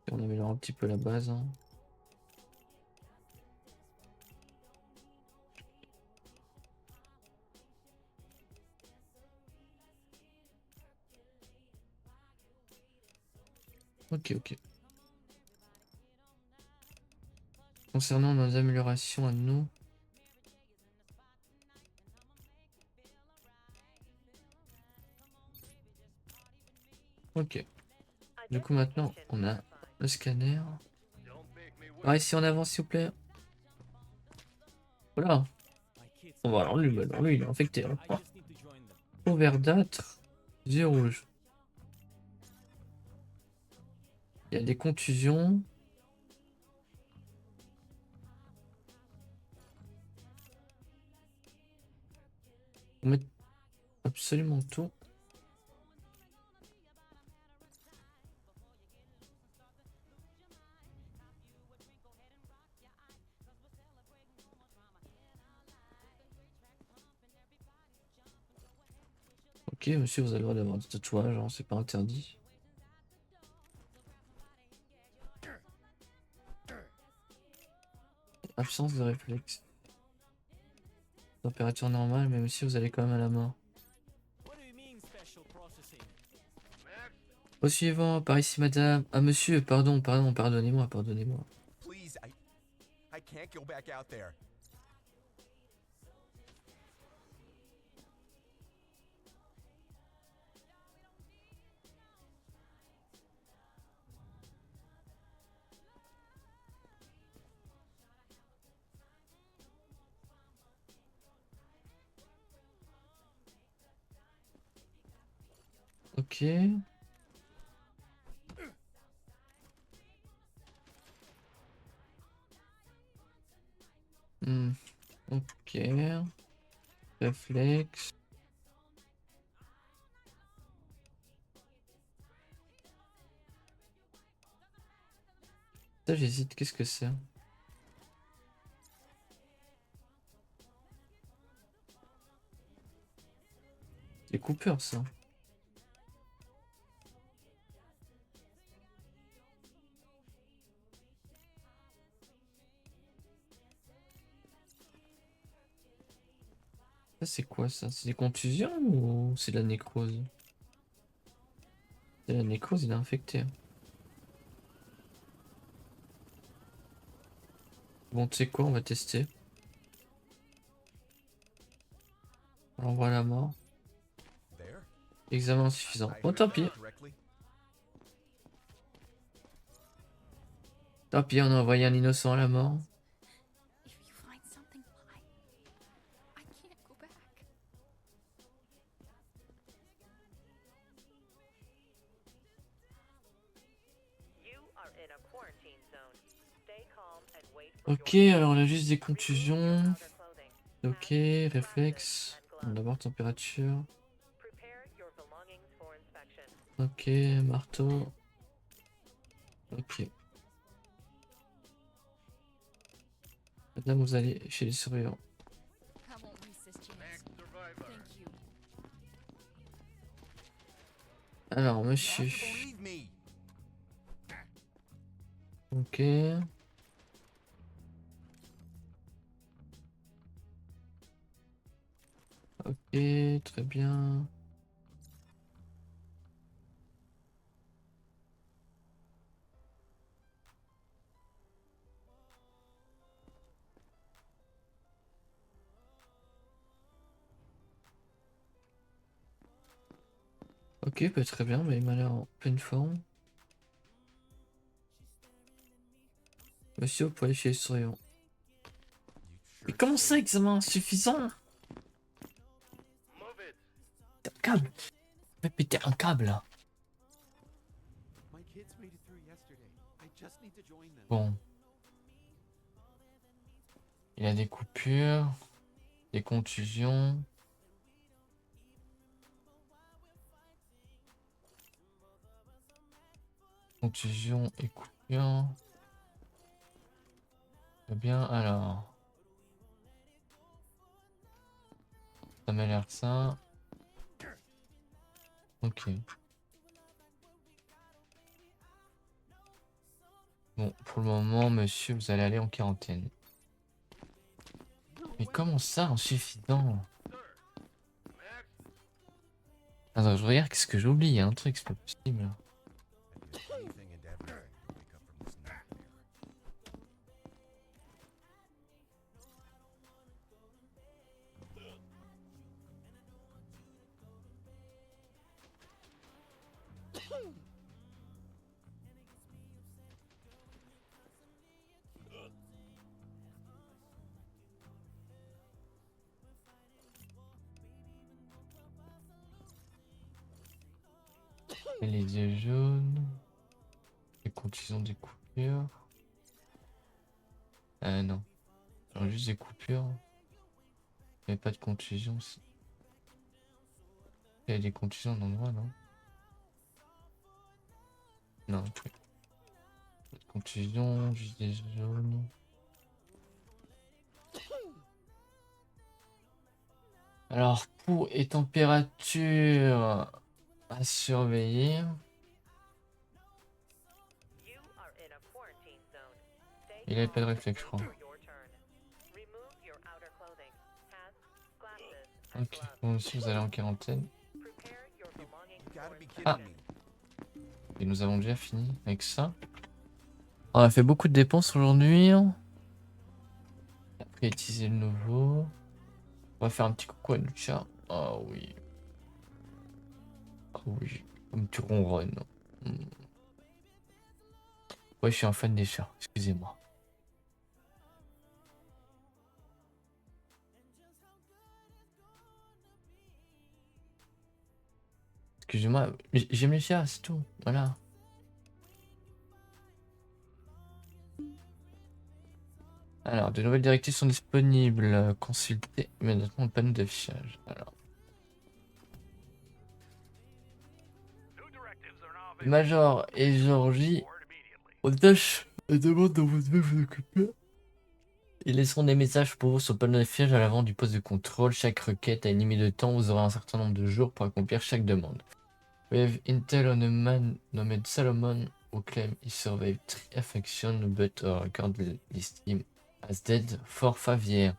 Et on améliore un petit peu la base, hein. Ok, ok. Concernant nos améliorations à nous. Ok. Du coup, maintenant, on a le scanner. Ah, ici en avant, s'il vous plaît. Voilà. Bon, bah, alors lui, il est infecté, hein. Peau verdâtre, yeux rouges. Il y a des contusions. On met absolument tout. Ok, monsieur, vous avez le droit d'avoir des tatouages, hein, c'est pas interdit. Absence de réflexe. Température normale, même si vous allez quand même à la mort. What do you mean special processing? Au suivant, par ici madame. Ah monsieur, pardonnez-moi. Please, I can't go back out there. Ok. Ok. Réflexe. Ça j'hésite, qu'est-ce que c'est? Des coupures ça. Ça c'est quoi ça? C'est des contusions ou c'est de la nécrose? C'est la nécrose, il est infecté. Bon, tu sais quoi, on va tester. On envoie à la mort. There? Examen insuffisant. I Bon, tant pis. correctly? Tant pis, on a envoyé un innocent à la mort. If you find something, I can't go back. You are in a quarantine zone. Stay calm and wait for Ok, your alors on a juste des Remove your contusions. outer clothing. Ok, réflexe. D'abord température. Prepare your belongings for inspection. Ok, marteau. Ok. Madame, vous allez chez les surveillants. I won't miss this chance. Thank you. Alors, monsieur. Believe me. Ok. Ok, très bien. Ok, bah, très bien, mais il m'a l'air en pleine forme. Monsieur, vous pouvez aller chez les surveillants. Mais comment ça, examen insuffisant? Move it. T'as un câble. Fais péter un câble là. My kids made it through yesterday. I just need to join them. Bon. Il a des coupures, des contusions. Contusion et coupure. Très bien, alors. Ça m'a l'air ça. Ok. Bon, pour le moment, monsieur, vous allez aller en quarantaine. Mais comment ça, insuffisant? Attends, je regarde, qu'est-ce que j'oublie? Il y a un truc, c'est pas possible. I do anything and everything to wake up from this nightmare. Et les yeux jaunes. Les contusions des coupures. Ah non. Alors, juste des coupures. Il n'y avait pas de contusion. Il y a des contusions d'endroit, non? Non, ok. Pas de contusion, juste des yeux jaunes. Alors, pouls et température à surveiller. You are in a quarantine zone. Stay Il avait pas de calm and réflexe, je wait crois. for your turn. Ok, bon aussi vous allez en quarantaine. Prepare your belongings You gotta for be inspection. kidding me. Et nous avons déjà fini avec ça. On a fait beaucoup de dépenses aujourd'hui. Après utiliser le nouveau. On va faire un petit coucou à Lucha. Ah oui. Ah oui. Comme tu ronronnes. Hmm. Ouais, je suis un fan des chats. Excusez-moi. Excusez-moi. J'aime les chats, c'est tout. Voilà. Alors, de nouvelles directives sont disponibles. Consultez immédiatement le panneau d'affichage. Alors, New directives are now available Major et Georgie, board immediately. aux tâches et demande dont vous devez vous occuper. Ils laisseront des messages pour vous sur le panneau d'affichage à l'avant du poste de contrôle. Chaque requête a une limite de temps. Vous aurez un certain nombre de jours pour accomplir chaque demande. We have intel on a man named Salomon who claim he survived 3 affections but recorded list him as dead for 5 years.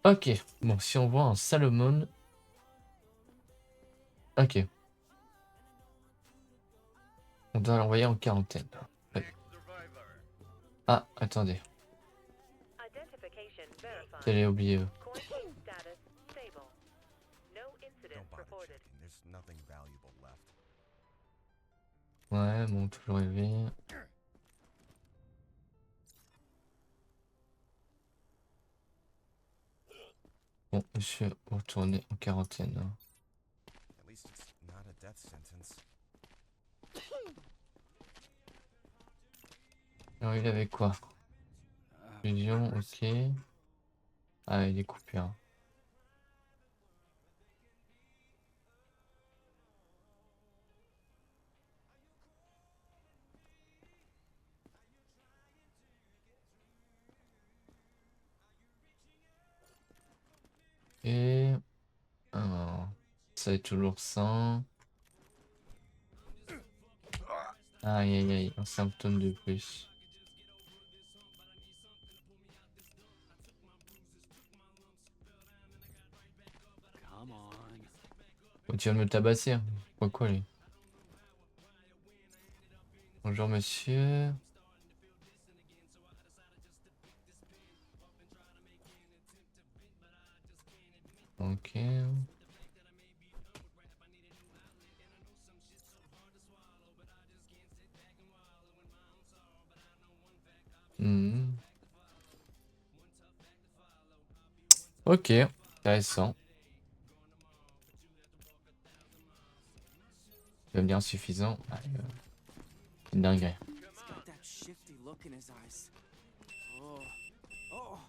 Ok, bon, si on voit un Salomon. Ok. On doit l'envoyer en quarantaine. Ouais. Ah, attendez. Identification verified. J'allais oublier. Quarantine status stable. No incidents Don't bother reported. checking. There's nothing valuable left. Ouais, bon, toujours élevé. Bon, monsieur, vous retournez en quarantaine. Hein. At least it's not a death sentence. Alors, il avait quoi? Fusion, ok. Ah, il est coupé. Hein. Et... Alors, ça est toujours 100. Aïe aïe aïe, un symptôme de plus. Come on. Oh, tu viens de me tabasser. Hein. Pourquoi lui? Bonjour monsieur. Ok. Hmm. Ok, intéressant. Il va me dire insuffisant. Allez, une dinguerie. He's got that shifty look in his eyes. Oh. Oh,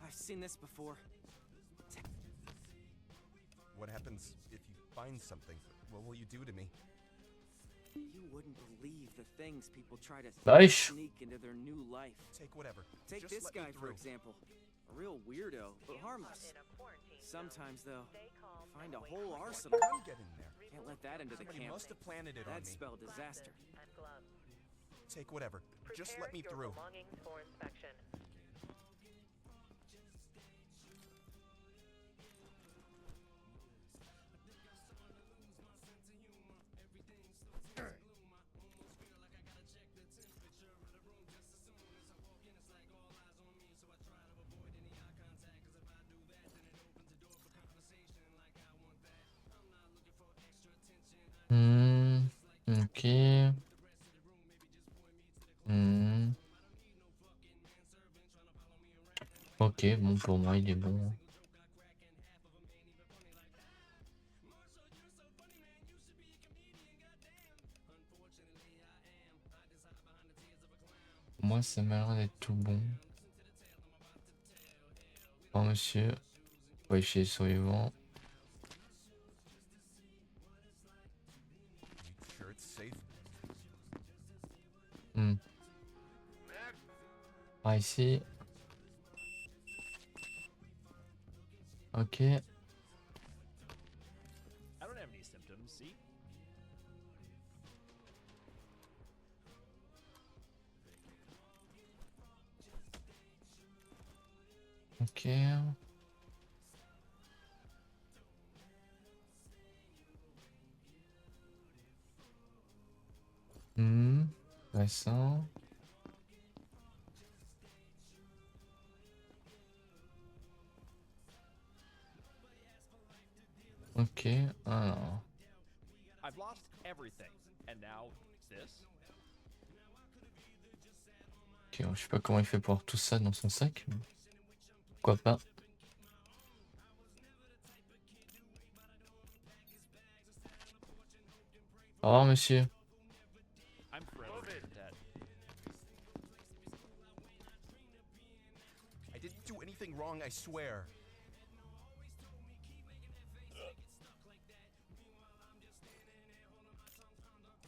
I've seen this before. What happens if you find something? What will you do to me? You wouldn't believe the things people try to Wesh. sneak into their new life. Take whatever. Take Just this let me guy, for through. example. A real weirdo, but harmless. In a quarantine zone. Sometimes, though, Stay calm find and a wait whole for arsenal. I'm getting there. Can't let that into the Somebody camp. must have planted it on That'd me. spell disaster. and gloves. Take whatever. Just Prepare let me your through. belongings for inspection. Hmm. Ok. Hmm. Ok, bon, pour moi, il est bon. Moi, ça m'a l'air d'être tout bon. Bon, monsieur. Ouais, chez les survivants. You sure it's safe? Hmm. Ah, ici. Ok. I don't have any symptoms, see? Ok. intéressant. Ok, alors. I've lost everything, and now this. Ok, je sais pas comment il fait pour avoir tout ça dans son sac. Mais pourquoi pas. Au revoir, monsieur. I'm forever in debt. I didn't do anything wrong, I swear.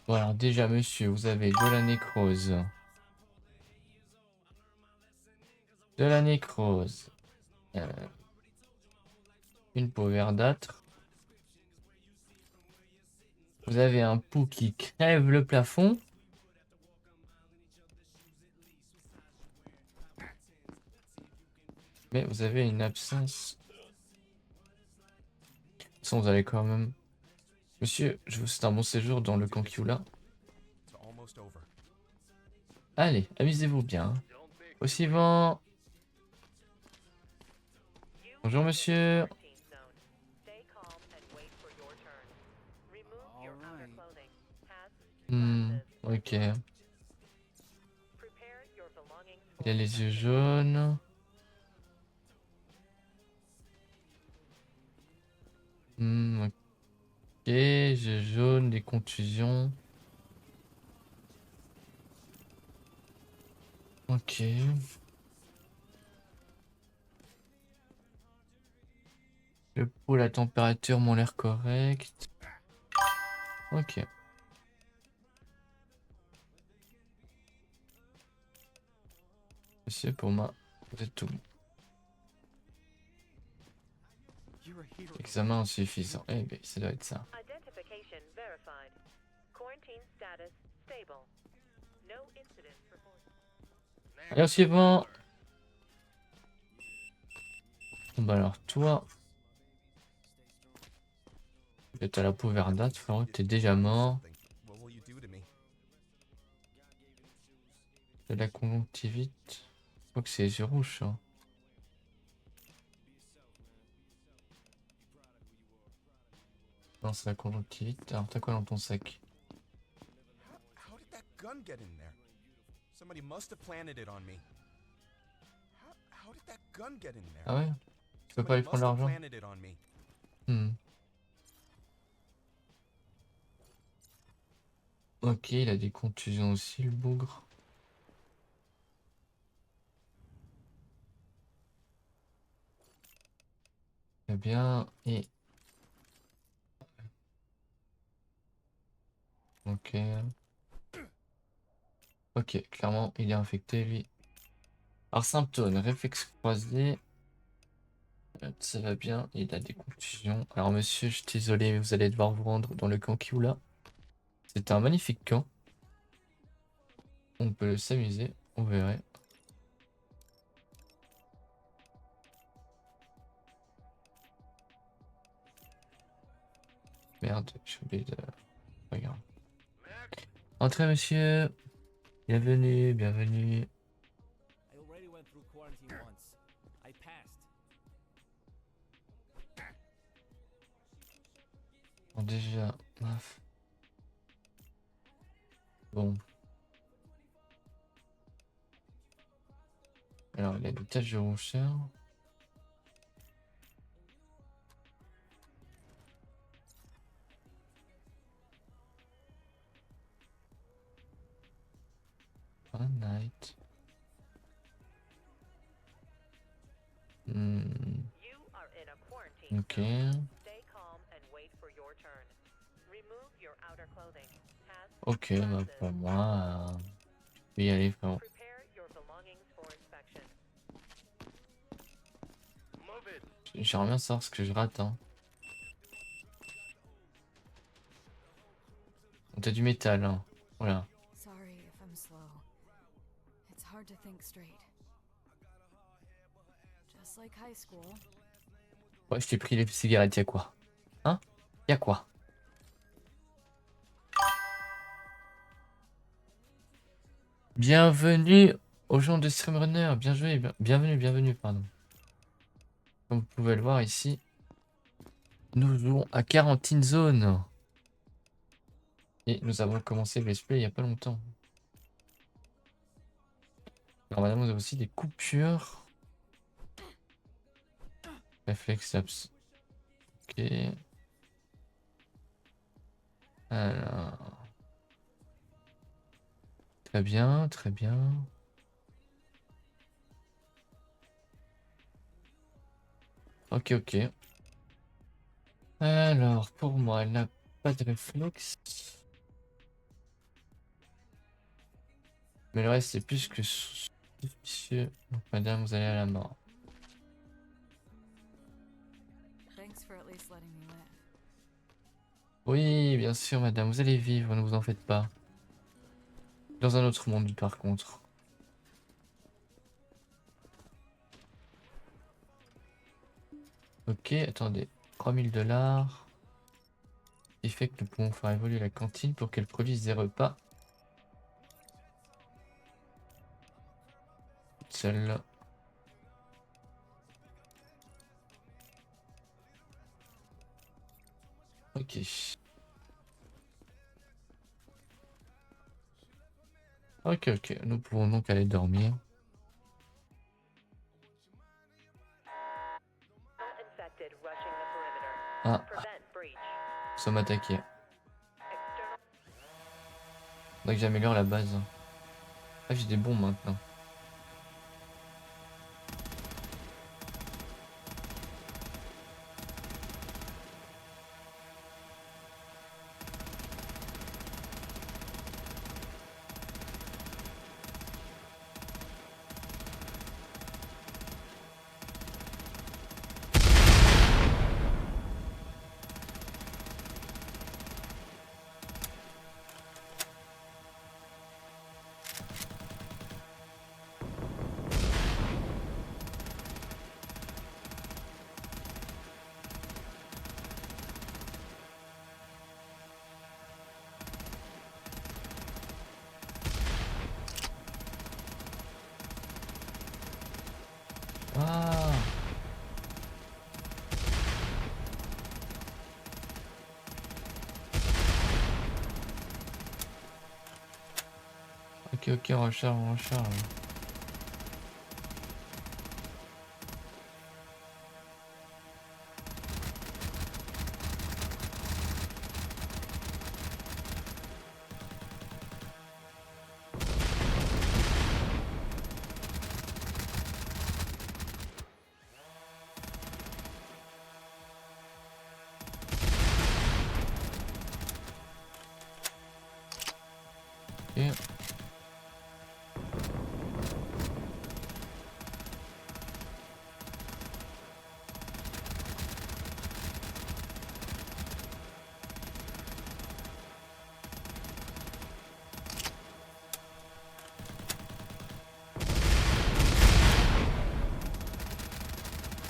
Bon, alors déjà, monsieur, vous avez de la nécrose. De la nécrose. Une peau verdâtre. Vous avez un pouls qui crève le plafond. Mais vous avez une absence. De toute façon, vous allez quand même... Monsieur, je vous souhaite un bon séjour dans le camp Kiula. It's almost over. Allez, amusez-vous bien. Au suivant. You Bonjour, are in the monsieur. quarantine zone. Stay calm and wait for your turn. Remove your outer Alright. clothing. Hats, Hmm, glasses, ok. prepare your belongings Il a for les yeux inspection. jaunes. Ok, yeux jaunes, des contusions. Ok. Le pouls, la température m'ont l'air correct. Ok. Monsieur, pour moi, vous êtes tout bon. You're a hero. Examen insuffisant. Eh bien, ça doit être ça. Identification verified. Quarantine status stable. No incidents reported. Allez, au suivant. Bon, bah alors, toi... T'as la peau verdâtre, frérot, t'es déjà mort. What will you do to me? T'as la conjonctivite. Je crois que c'est les yeux rouges, ça. Non, c'est la conjonctivite. Alors, t'as quoi dans ton sac? How did that gun get in there? Somebody must have planted it on me. How did that gun get in there? Ah ouais? Tu peux pas Somebody lui prendre must have l'argent? planted it on me. Hmm. Ok, il a des contusions aussi, le bougre. Très bien. Et... Ok. Ok, clairement, il est infecté, lui. Alors, symptômes, réflexe croisé. Ça va bien, il a des contusions. Alors, monsieur, je suis désolé, mais vous allez devoir vous rendre dans le camp Kiula. C'est un magnifique camp. On peut s'amuser, on verrait. Merde, j'ai oublié de... Regarde. Entrez, monsieur. Bienvenue, bienvenue. I already went through quarantine once. I passed. Bon, déjà, paf. Bon. Alors, il a des taches de roncheur. One night. Hmm, You are in a quarantine ok. zone. Stay calm and wait for your turn. Remove your outer clothing. Hats, Ok, bah glasses, pour moi, je vais y aller, frérot. prepare your belongings for inspection. Move it. J'aimerais bien savoir ce que je rate, hein. On a du métal, hein. Voilà. Sorry if I'm slow. It's hard to think straight. Just like high school. Ouais, je t'ai pris les cigarettes, y'a quoi? Hein? Y'a quoi? Bienvenue aux gens de Streamrunner. Bien joué, bienvenue, pardon. Comme vous pouvez le voir ici, nous jouons à Quarantine Zone. Et nous avons commencé le let's play il n'y a pas longtemps. Alors madame, vous avez aussi des coupures. Réflexe abs. Ok. Alors. Très bien, très bien. Ok, ok. Alors, pour moi, elle n'a pas de réflexe. Mais le reste, c'est plus que suspicieux. Donc, madame, vous allez à la mort. Thanks for at least letting me live. Oui, bien sûr, madame, vous allez vivre, ne vous en faites pas. Dans un autre monde, par contre. Ok, attendez. 3000 $. Ce qui fait que nous pouvons faire évoluer la cantine pour qu'elle produise des repas. Celle-là. Ok. Ok, ok. Nous pouvons donc aller dormir. Infected rushing the perimeter. Ah, Prevent breach. nous sommes attaqués. External. Faudrait que j'améliore la base. Ah, j'ai des bombes maintenant. Ah. Ok, ok, on recharge, on recharge. Ok.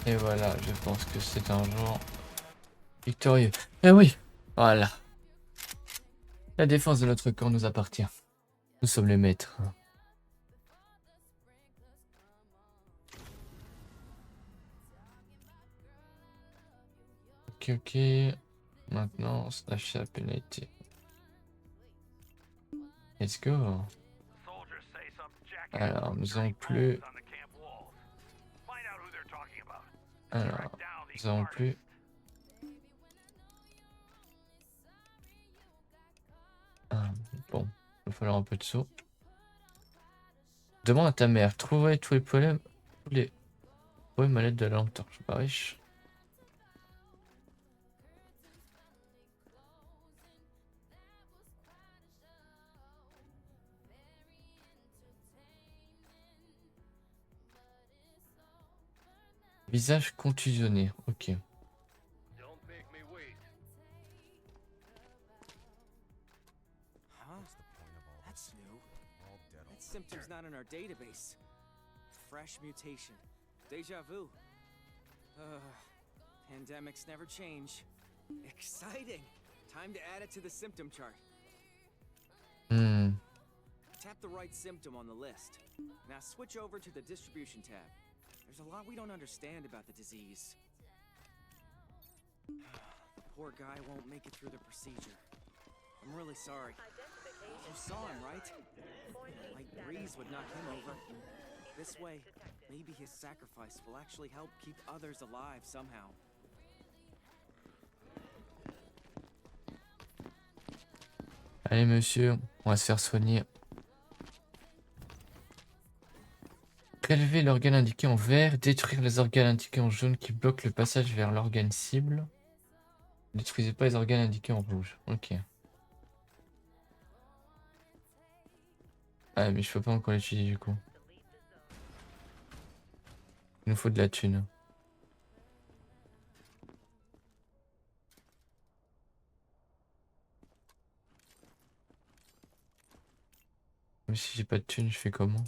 Et voilà, je pense que c'est un jour victorieux. Eh oui, voilà. La défense de notre camp nous appartient. Nous sommes les maîtres. Ok, ok. Maintenant, slash la pénalité. Let's go. Soldiers say some jackass Alors, was nous avons turning plus. bombs on the camp walls. Find out who they're talking about. Alors, Track down the nous avons plus. artist. Ah, bon, il va falloir un peu de saut. Demande à ta mère, trouverai tous les problèmes. Ouais, ma lettre de la lampe torche, pas riche. Visage contusionné, ok. Don't make me wait. Huh? That's new. All dead. That symptom's not in our database. Fresh mutation. Deja vu. Pandemics never change. Exciting! Time to add it to the symptom chart. Tap the right symptom on the list. Now switch over to the distribution tab. There's a lot we don't understand about the disease. The poor guy won't make it through the procedure. I'm really sorry. You saw him, right? Light breeze would knock him over. This way, maybe his sacrifice will actually help keep others alive somehow. Allez monsieur, on va se faire soigner. Prélever l'organe indiqué en vert, détruire les organes indiqués en jaune qui bloquent le passage vers l'organe cible. Détruisez pas les organes indiqués en rouge. Ok. Ah mais je peux pas encore l'utiliser du coup. Il nous faut de la thune. Mais si j'ai pas de thune, je fais comment?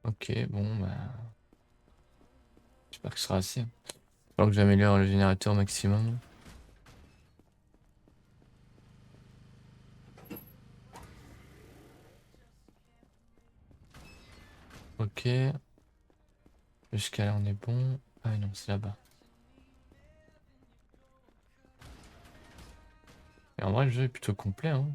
Ok, bon bah... J'espère que ce sera assez. Il faut que j'améliore le générateur au maximum. Ok. Jusqu'à là on est bon. Ah non, c'est là-bas. Et en vrai le jeu est plutôt complet hein.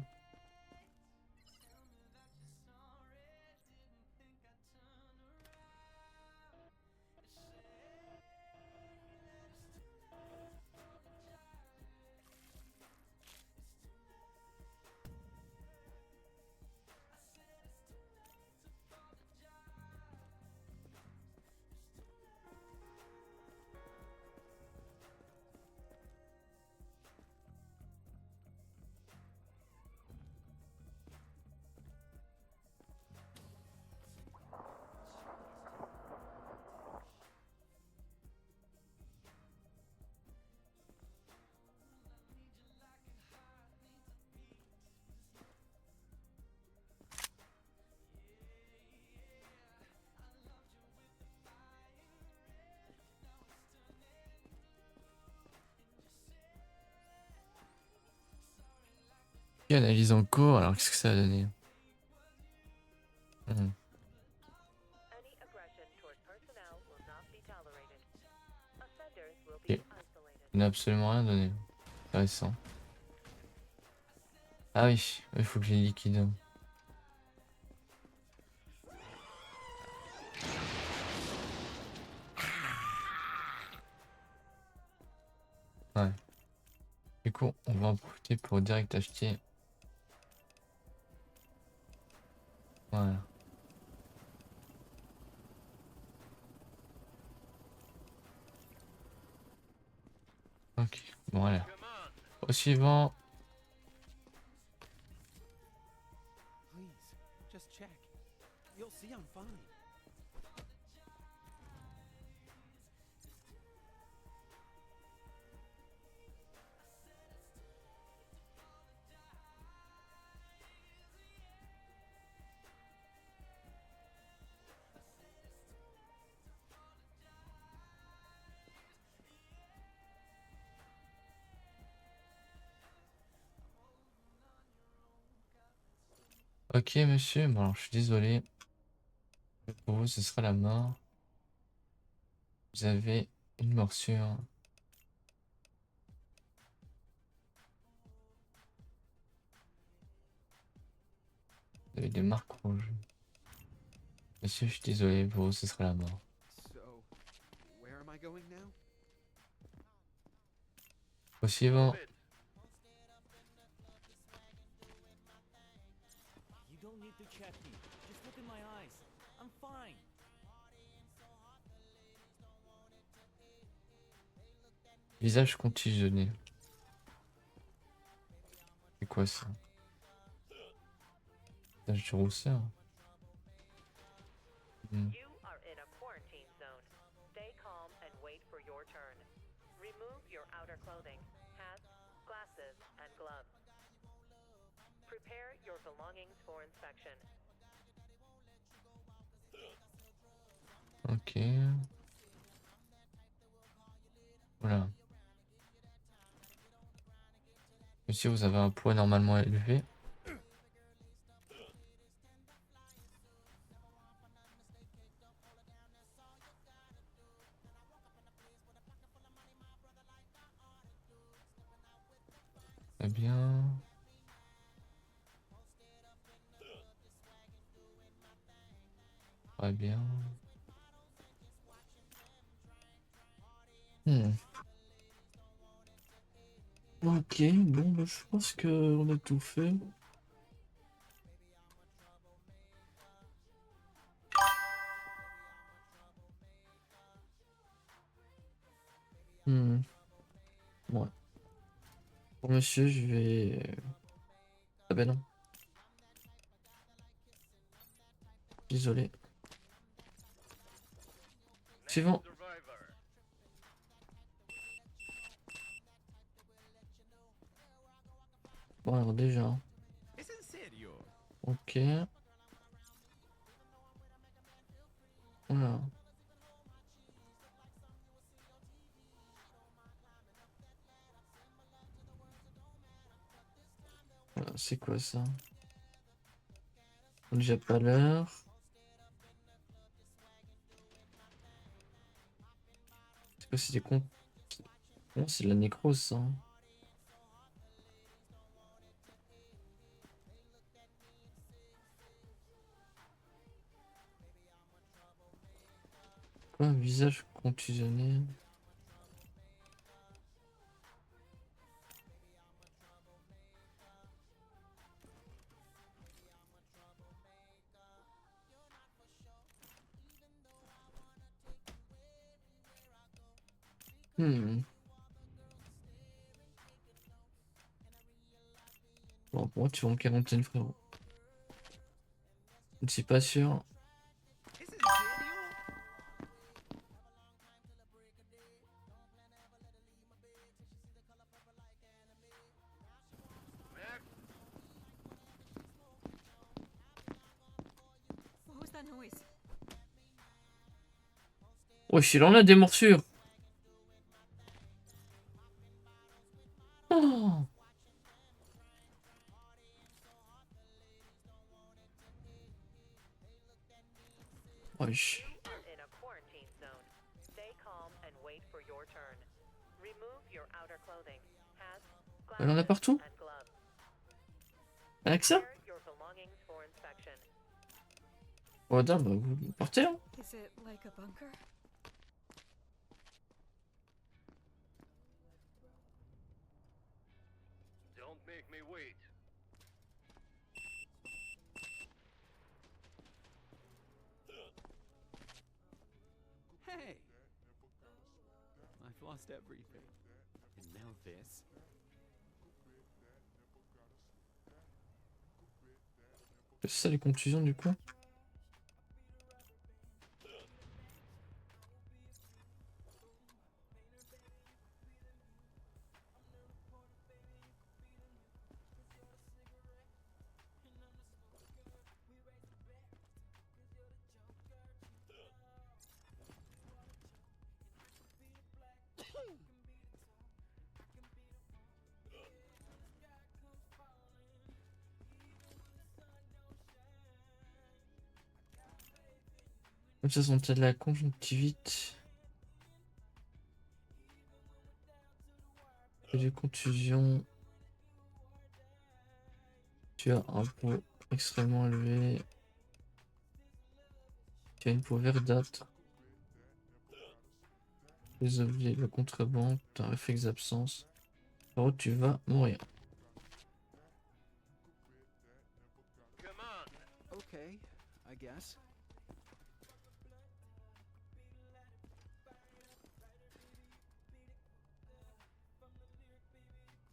Et analyse en cours, alors qu'est-ce que ça a donné? Any aggression toward personnel will not be tolerated. Offenders will be Ok. isolated. Il n'a absolument rien donné. Intéressant. Ah oui, il faut que je les liquide. Ouais. Du coup, on va en profiter pour direct acheter. Voilà. Ok, bon voilà. Au suivant. Please, just check. You'll see I'm fine. Ok monsieur, bon alors je suis désolé. Pour vous ce sera la mort. Vous avez une morsure. Vous avez des marques rouges. Monsieur, je suis désolé, pour vous ce sera la mort. So, where am I going now? Au suivant. You don't need to check me. Just look in my eyes. I'm fine. Visage contusionné. C'est quoi ça? Visage du rousseur. You are in a quarantine zone. Stay calm and wait for your turn. Remove your outer clothing, hats, glasses, and gloves. Prepare your belongings for inspection. Ok. Voilà. Ici, vous avez un poids normalement élevé. Très bien. Très bien. Ok, bon, bah, je pense qu'on a tout fait. Ouais. Bon, monsieur, je vais... Ah ben non. Désolé. Suivant. Bon, alors déjà. Ok. Voilà. Voilà, c'est quoi ça? On est déjà pas l'heure. C'est quoi, c'est des comptes? Non, c'est de la nécrose, ça. Quoi, un visage contusionné? Bon, pour moi, tu vas en quarantaine, frérot. Je ne suis pas sûr. What was that noise? Wesh, il en a des morsures. Oh. Wesh. In a quarantine zone. Stay calm and wait for your turn. Remove your outer clothing. Hats, Elle en a glasses, partout? and gloves. Avec ça? Prepare your belongings for inspection. Oh, bah, vous partez, hein? Is it like a bunker? Don't make me wait. Hey! I've lost everything. And now this? C'est ça les contusions, du coup? De toute façon, t'as de la conjonctivite. Et des contusions. Tu as un poids extrêmement élevé. Tu as une peau verdâtre. Les objets, le contrebande, tu as un réflexe d'absence. Alors tu vas mourir. Come on. Okay, I guess.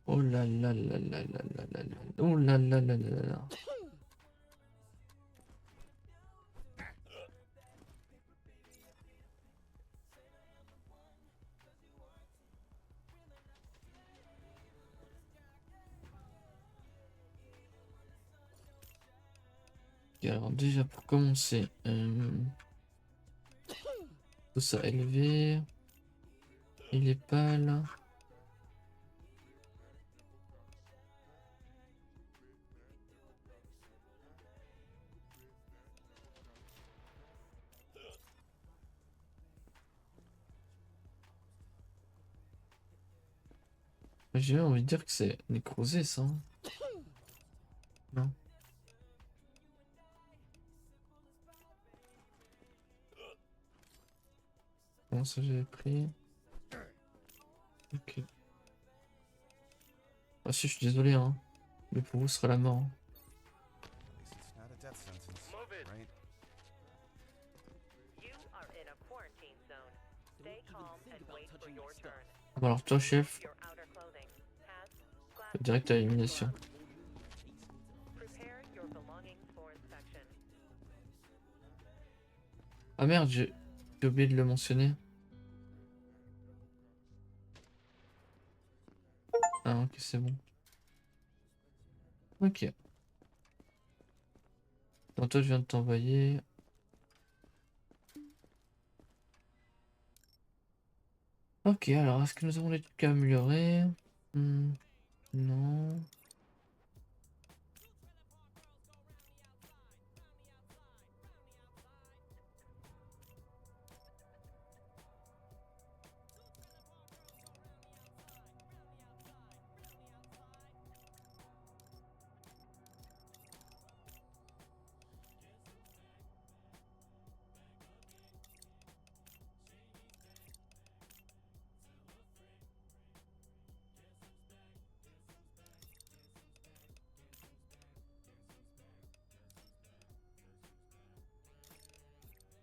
Oh là là là là là là là là. Oh là là là là là là. Ok, alors déjà pour commencer, Tout ça élevé. Il est pas là. J'ai envie de dire que c'est nécrosé ça. Hein. Non. Comment ça j'avais pris? Ok. Ah si, je suis désolé hein. Mais pour vous ce sera la mort. Hein. It's not a death sentence, right? You are in a quarantine zone. Stay calm and wait for your turn. Bon alors toi chef, Your outer clothing. Has direct à l'élimination. prepare your belongings for inspection. Ah merde, j'ai oublié de le mentionner. Ah ok c'est bon. Ok. Donc toi je viens de t'envoyer. Ok alors est-ce que nous avons des trucs à améliorer? Non.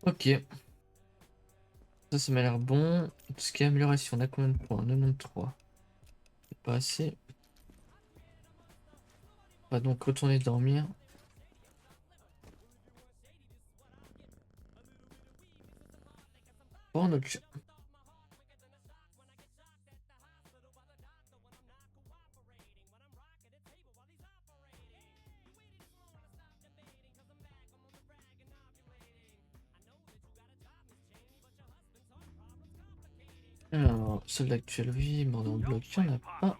Ok. Ça m'a l'air bon. Tout ce qui est amélioration, on a combien de points? 93. C'est pas assez. On va donc retourner dormir. Oh notre chat. Alors, celle d'actuel, oui, mort dans le bloc, il n'y en a pas.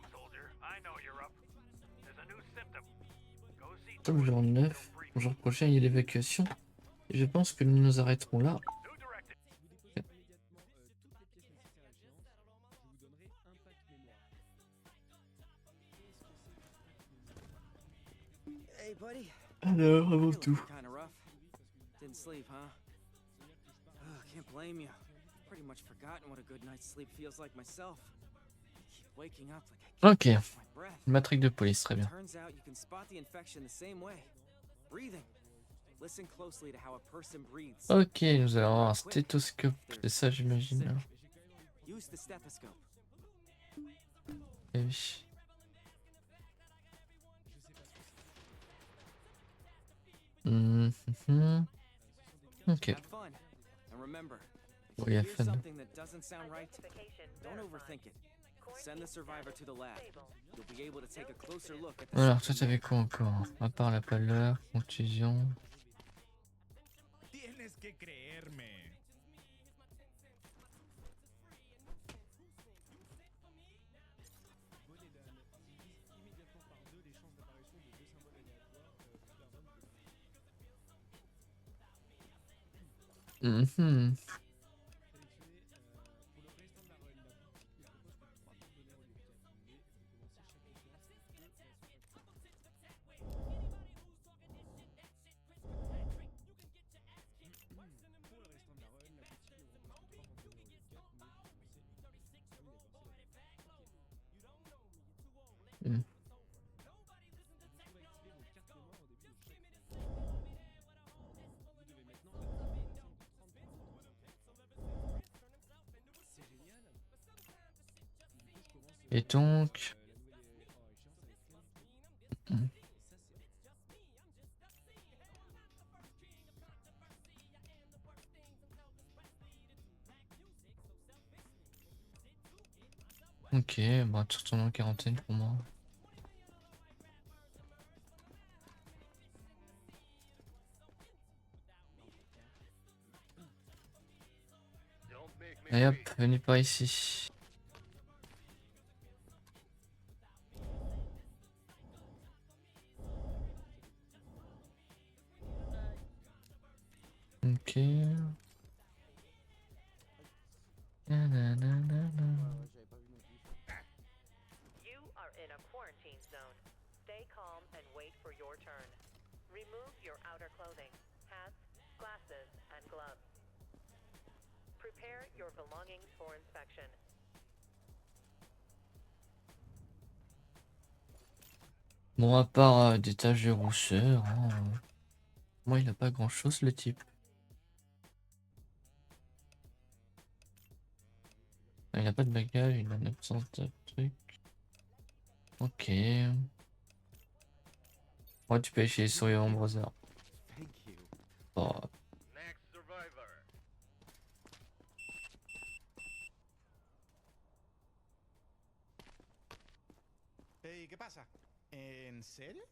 Comme jour 9, jour prochain, il y a l'évacuation. Et je pense que nous nous arrêterons là. Hey, buddy. Alors, avant Feeling tout. kinda rough. Didn't sleep, huh? Can't blame you. Pretty much forgotten what a good night's sleep feels like myself. Keep waking up like I Ok. can't catch my breath. Matrique de police, très bien. Turns out you can spot the infection the same way. Breathing. Listen closely to how a person breathes. Ok, nous allons avoir un stéthoscope. C'est ça, j'imagine. Hein. Use the stethoscope. Eh oui. Ok. Have fun. And remember, if Oh, you yeah, hear fun. something that doesn't sound right, don't overthink it. Send the survivor to the lab. You'll be able to take a closer look at the Alors, toi, t'avais quoi encore? À part la pâleur, contusion. Tienes que creerme. Et donc... Ok, bah tu retournes en quarantaine pour moi. Allez hop, venez par ici. Ok. Nananana. You are in a quarantine zone. Stay calm and wait for your turn. Remove your outer clothing, hats, glasses, and gloves. Prepare your belongings for inspection. Bon, à part des taches de rousseur, hein, moi il a pas grand chose le type. Il a pas de bagage, il a 900 de trucs. Ok. Ouais, tu peux aller chez les survivants Brothers. Thank you. Bon, Next survivor. Hey, ¿qué pasa? ¿En serio?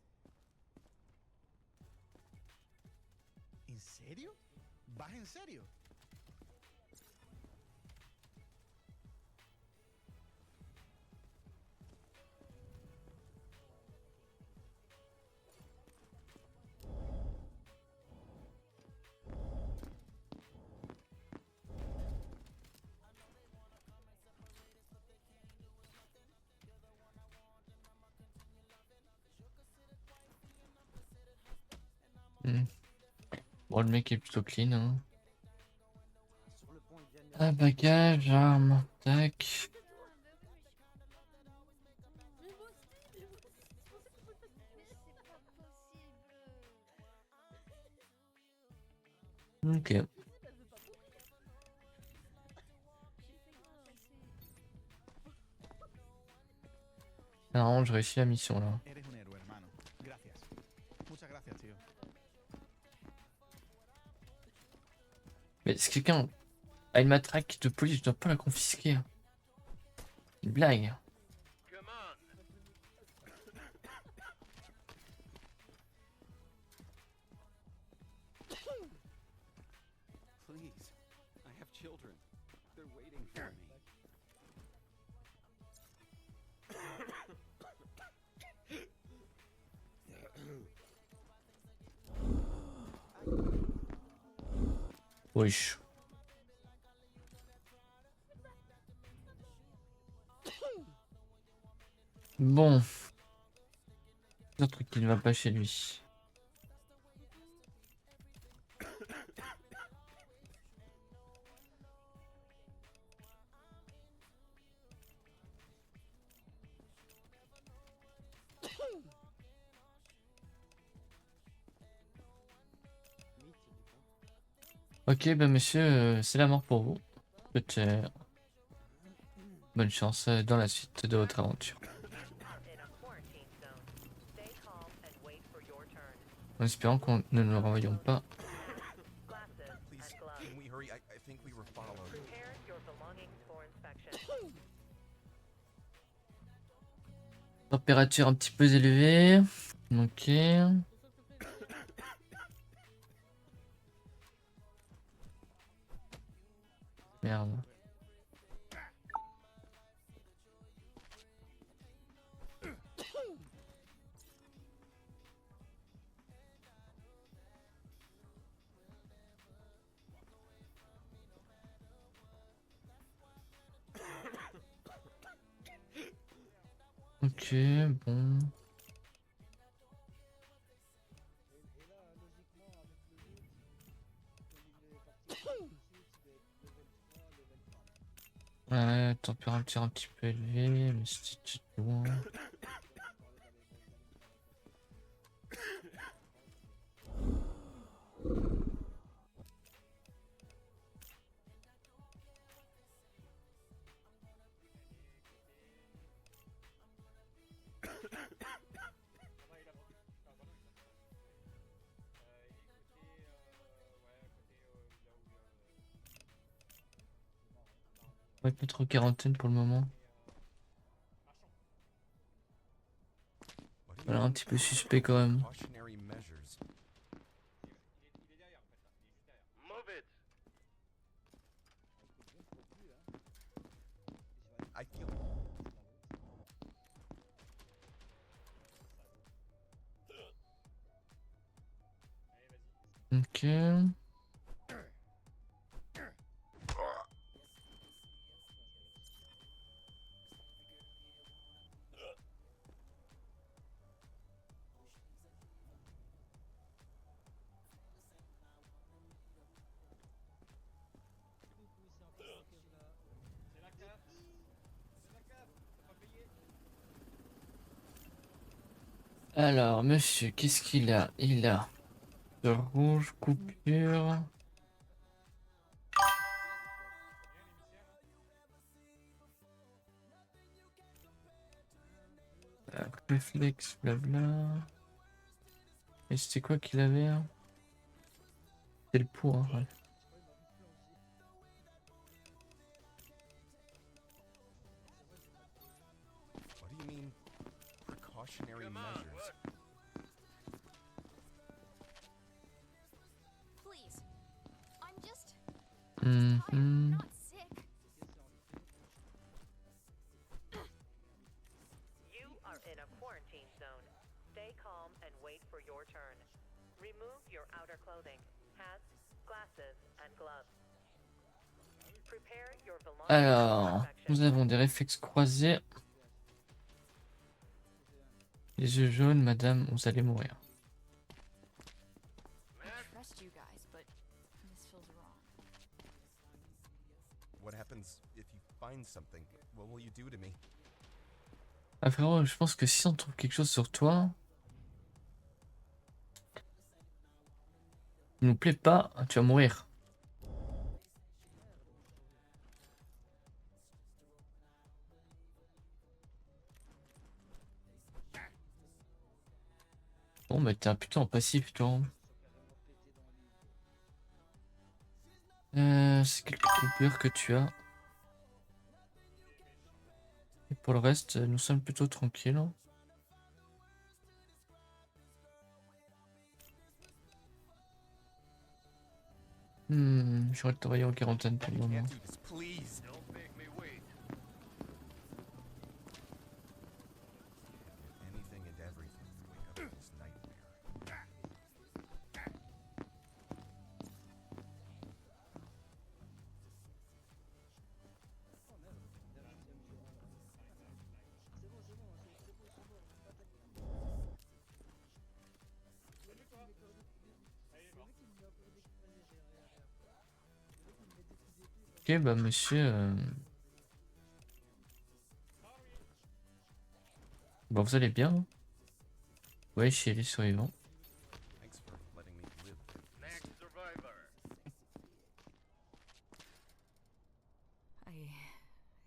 ¿En serio? ¿Vas en serio? bon, le mec est plutôt clean. Hein. Ah, bagage, arme, tac. Ok. Non, je réussis la mission là. Eres un héroe, hermano. Gracias. Muchas gracias, tío. Mais si quelqu'un a une matraque de police, je dois pas la confisquer. Hein. Une blague. Come on. Please. I have children. They're waiting for me. Wesh. Bon. C'est un truc qui ne va pas chez lui. Ok, bah monsieur, c'est la mort pour vous. Bonne chance dans la suite de votre aventure. In a quarantine zone. Stay calm and wait for your turn. En espérant qu'on ne nous renvoyons pas. Glasses Please, and gloves. can we hurry? I think we were followed. Prepare your belongings for inspection. Température un petit peu élevée. Ok. Merde. Ok, bon. Ouais, température un petit peu élevée, mais c'était loin. On va être mettre en quarantaine pour le moment. What do you Voilà, un mean, petit peu suspect quand même. cautionary measures? Move it. Ok. Alors, monsieur, qu'est-ce qu'il a? Il a le rouge, coupure. Réflexe, blabla. Et c'était quoi qu'il avait? C'est le poids, hein, ouais. What do you mean, precautionary measures? Please. I'm just Mhm. not sick. You are in a quarantine zone. Stay calm and wait for your turn. Remove your outer clothing, hats, glasses, and gloves. Prepare your belongings Alors, for nous inspection. avons des réflexes croisés. Les yeux jaunes, madame, vous allez mourir. I trust you guys, but this feels wrong. What happens if you find something? What will you do to me? Ah frérot, je pense que si on trouve quelque chose sur toi, il nous plaît pas, tu vas mourir. Bon, bah t'es un putain en passif, toi. C'est quelques coupures que tu as. Et pour le reste, nous sommes plutôt tranquilles. J'aurais travaillé en quarantaine pour le moment. Can't do this, please. Don't make me wait. Anything and everything to wake up in this nightmare. Ok, bah monsieur... Bon, vous allez bien? Ouais, chez les survivants. Thanks for letting me live. Next survivor.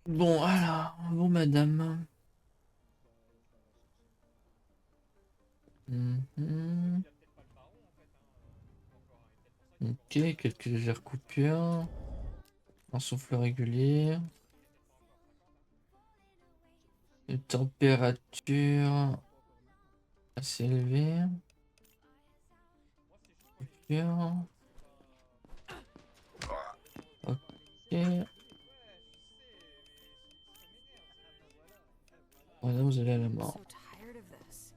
Bon, alors, bon madame. Mhm. Ok, quelques légères coupures. Un souffle régulier. Une température assez élevée. Coupure. Ok. Voilà, vous allez à la mort. So tired of this.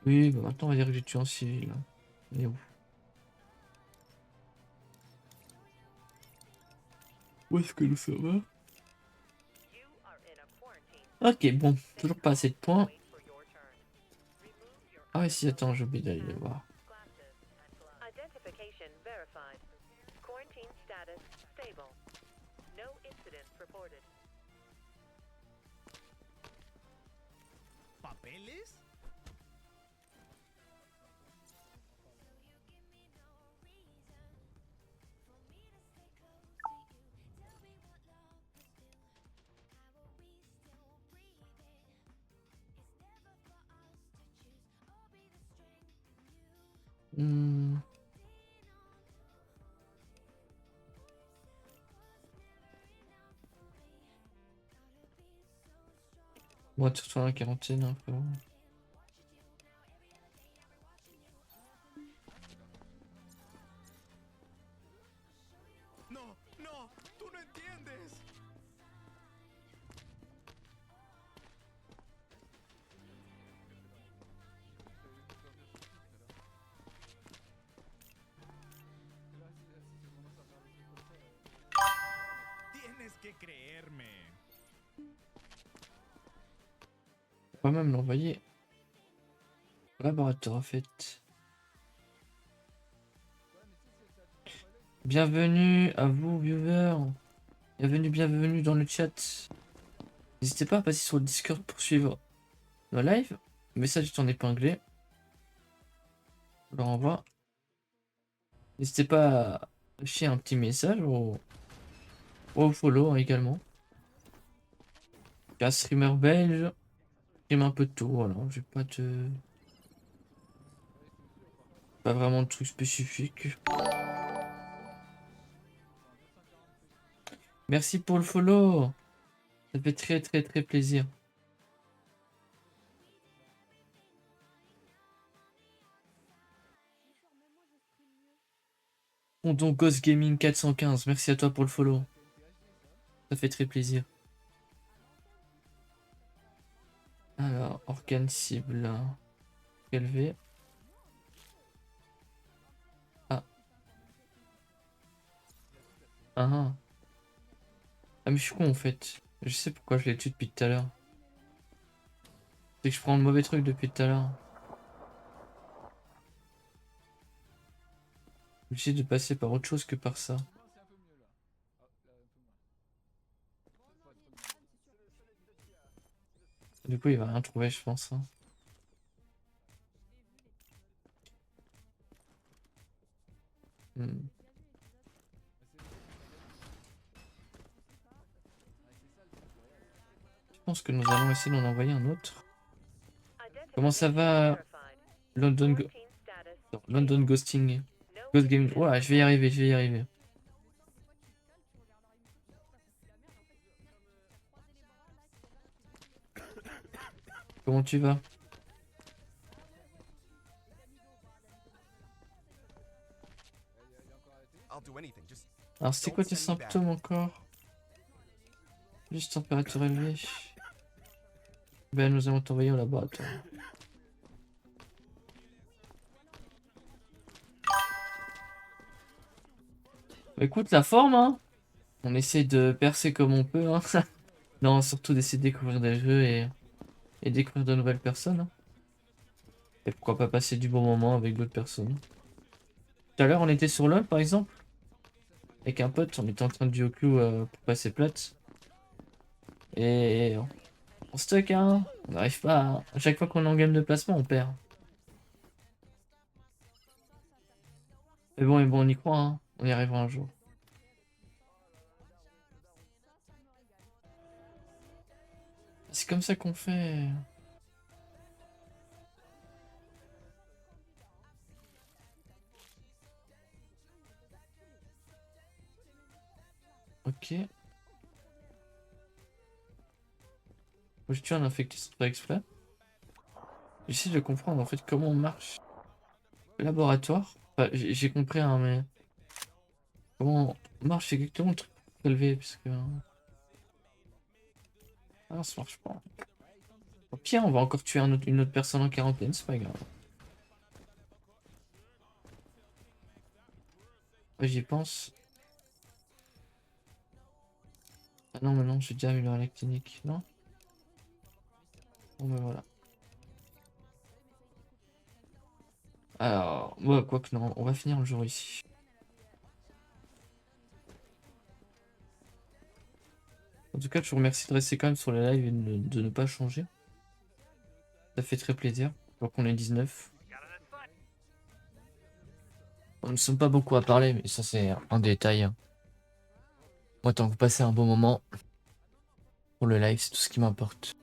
Oui, bah maintenant on va dire que j'ai tué en civil. Mais où? Où est-ce que nous sommes? You are in a quarantine. Ok, bon, toujours pas assez de points. Wait for your turn. Remove your Ah, si, attends, j'ai oublié d'aller le voir. glasses and gloves. Identification verified. Quarantine status stable. No incidents reported. ¿Papeles? Hmm. Bon, tu retournes à la quarantaine, hein, frérot. No, no, tú no entiendes. Tienes que creerme. On va même l'envoyer au laboratoire en fait. Bienvenue à vous viewers. Bienvenue dans le chat. N'hésitez pas à passer sur le Discord pour suivre nos lives. Le message est en épinglé. Je leur envoie. N'hésitez pas à lâcher un petit message au follow hein, également. Un streamer belge. Stream un peu de tout, voilà. J'ai pas de... Pas vraiment de trucs spécifiques. Merci pour le follow. Ça fait très plaisir. Donc Ghost Gaming 415, merci à toi pour le follow. Ça fait très plaisir. Alors, organe cible. Élevé. Ah. Ah. Ah mais je suis con en fait. Je sais pourquoi je l'ai tué depuis tout à l'heure. C'est que je prends le mauvais truc depuis tout à l'heure. J'essaie de passer par autre chose que par ça. Du coup il va rien trouver je pense. Hein. Je pense que nous allons essayer d'en envoyer un autre. Comment ça va London Ghosting Ghost Gaming. Ouais, je vais y arriver. Comment tu vas? Alors c'était quoi tes symptômes encore? Juste température élevée. Ben nous allons t'envoyer au laboratoire. Bah, écoute la forme hein. On essaie de percer comme on peut hein. Non surtout d'essayer de découvrir des jeux et découvrir de nouvelles personnes. Hein. Et pourquoi pas passer du bon moment avec d'autres personnes. Tout à l'heure on était sur LoL par exemple. Avec un pote, on était en train de duo queue pour passer plate. Et on stuck hein. On n'arrive pas à... À chaque fois qu'on est en game de placement on perd. Mais bon on y croit hein. On y arrivera un jour. C'est comme ça qu'on fait. Ok. Moi je tue un infecté sans faire exprès. J'essaie de comprendre en fait comment marche le laboratoire. Enfin, j'ai compris hein, mais comment marche exactement le truc prélevé parce que ah ça marche pas. Au pire on va encore tuer une autre personne en quarantaine, c'est pas grave. Ouais, j'y pense. Ah non mais non j'ai déjà amélioré la clinique, non? Bon ben voilà. Alors, ouais, quoi que non, on va finir le jour ici. En tout cas, je vous remercie de rester quand même sur les lives et de ne pas changer. Ça fait très plaisir. Alors qu'on est 19. On ne sommes pas beaucoup à parler, mais ça c'est un détail. Moi, tant que vous passez un bon moment pour le live, c'est tout ce qui m'importe.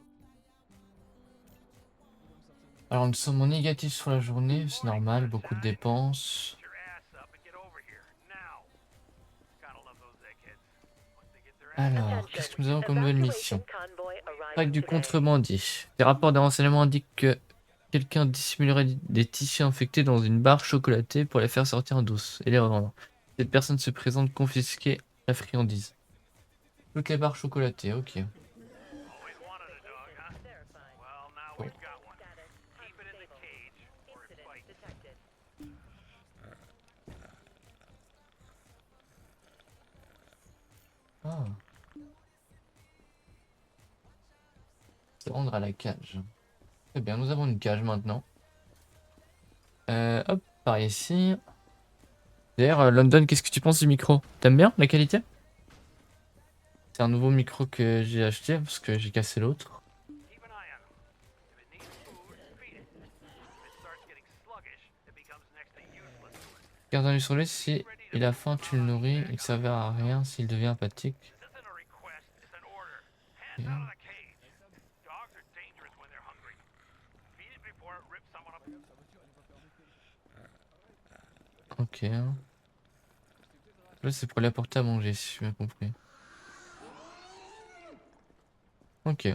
Alors, nous sommes en négatif sur la journée, c'est normal, beaucoup de dépenses. Alors, qu'est-ce que nous avons comme nouvelle mission? Traque du contrebandier. Des rapports de renseignements indiquent que quelqu'un dissimulerait des tissus infectés dans une barre chocolatée pour les faire sortir en douce et les revendre. Cette personne se présente, confisquer la friandise. Toutes les barres chocolatées, ok. Always wanted a dog, huh? Well, now we've got one. Keep it in the cage, or it bites. Detected. Ah. Se rendre à la cage. Très bien, nous avons une cage maintenant. Hop, par ici. D'ailleurs, London, qu'est-ce que tu penses du micro? T'aimes bien la qualité? C'est un nouveau micro que j'ai acheté parce que j'ai cassé l'autre. Keep an eye on him. If it needs food, feed it. If it starts getting sluggish, it becomes next to useless to us. Garde un œil sur lui, si il a faim, tu le nourris. Il ne s'avère à rien s'il devient apathique. This isn't a request, it's an order. Hands out of the cage. Dogs are dangerous when they're hungry. Feed it before it rips someone up. Ok. Là, c'est pour l'apporter à manger, si j'ai bien compris. Ok.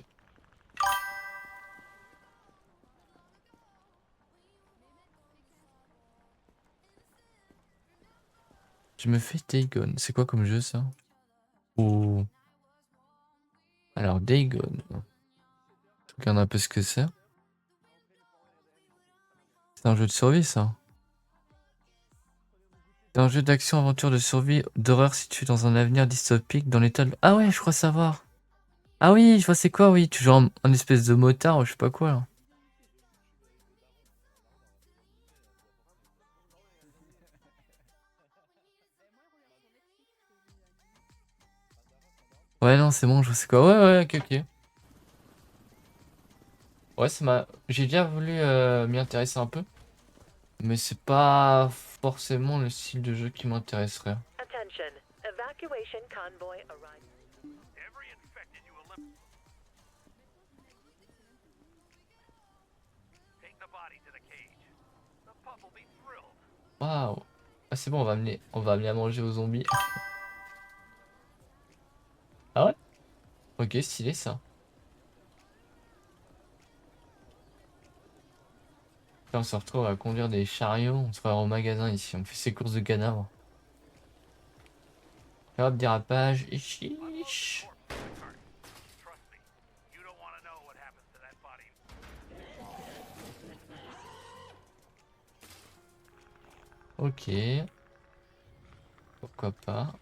Je me fais Dagon. C'est quoi comme jeu, ça? Ou... Alors, Dagon. Je regarde un peu ce que c'est. C'est un jeu de survie, ça. C'est un jeu d'action-aventure de survie d'horreur situé dans un avenir dystopique dans l'état de... Ah ouais, je crois savoir. Ah oui, je vois c'est quoi, oui. Tu joues en espèce de motard ou je sais pas quoi, là. Ouais, non, c'est bon, je sais quoi. Ouais, ouais, ok, ok. Ouais, ça m'a... J'ai déjà voulu m'y intéresser un peu. Mais c'est pas forcément le style de jeu qui m'intéresserait. Attention. Evacuation convoy arrived. Every infected you eliminate. Take the body to the cage. The pup will be thrilled. Waouh. Ah, c'est bon, on va amener à manger aux zombies. Ah ouais? Ok, stylé ça. Là, on se retrouve à conduire des chariots. On se va au magasin ici. On fait ses courses de cadavres. Hop, dérapage. Et chiche. Trust me, you don't want to know what happens to that body. Ok. Pourquoi pas.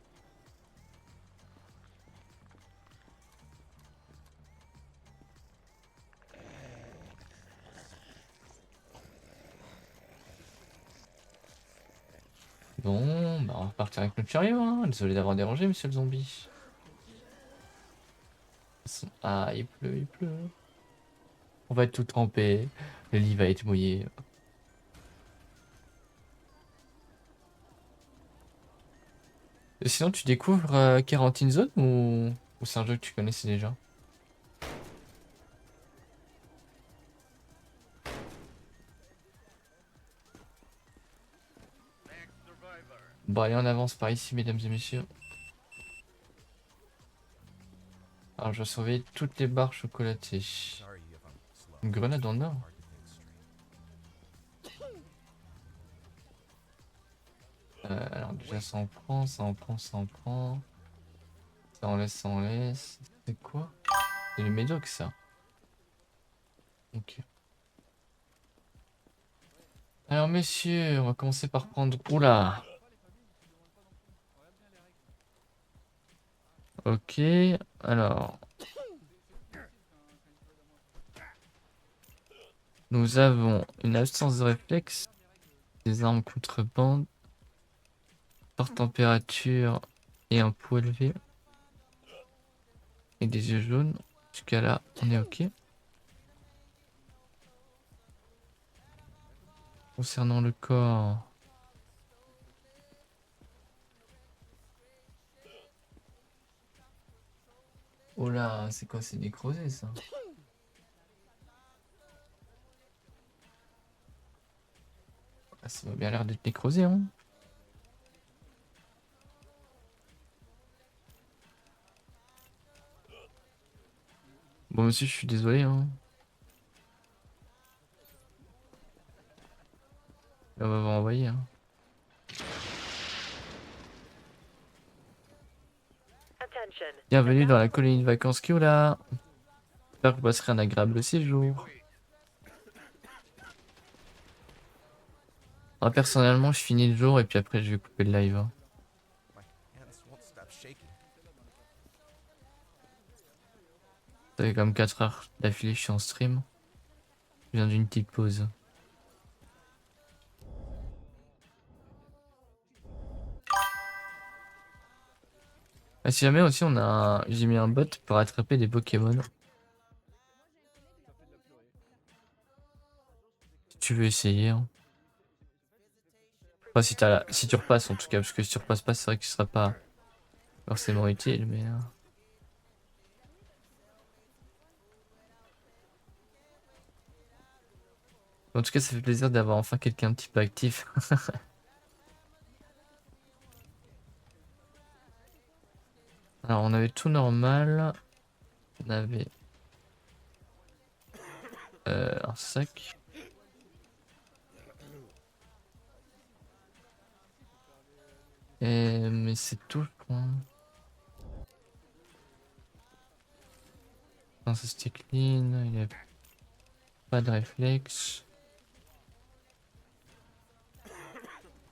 Bon, bah on va repartir avec notre chariot, hein. Désolé d'avoir dérangé, monsieur le zombie. Ah, il pleut, il pleut. On va être tout trempé. Le lit va être mouillé. Et sinon, tu découvres Quarantine Zone ou c'est un jeu que tu connaissais déjà? Bon, allez, on avance par ici, mesdames et messieurs. Alors, je vais surveiller toutes les barres chocolatées. Une grenade en or. Alors, déjà, ça en prend, ça en prend, ça en prend. Ça en laisse, ça en laisse. C'est quoi? C'est le médoc, ça. Ok. Alors, messieurs, on va commencer par prendre... Oula! Ok, alors... Nous avons une absence de réflexe, des armes contrebande, forte température et un pouls élevé, et des yeux jaunes. Jusqu'à là, on est ok. Concernant le corps... Oh là, c'est quoi? C'est nécrosé, ça? Ah, ça m'a bien l'air d'être nécrosé, hein? Bon, monsieur, je suis désolé, hein. Là, on va vous renvoyer, hein. Attention. Bienvenue dans la colonie de vacances Kyola. J'espère que vous passerez un agréable séjour. Moi, personnellement, je finis le jour et puis après, je vais couper le live. Hein. My hands won't stop shaking. Ça fait comme 4 heures d'affilée, je suis en stream. Je viens d'une petite pause. Ah, si jamais aussi on a j'ai mis un bot pour attraper des Pokémon. Si tu veux essayer. Hein. Enfin, si tu repasses en tout cas, parce que si tu repasses pas, c'est vrai que ce sera pas forcément utile, mais. En tout cas, ça fait plaisir d'avoir enfin quelqu'un un petit peu actif. Alors, on avait tout normal. On avait un sac. Mais c'est tout, je crois. Non, ça c'était clean. Il n'y a pas de réflexe.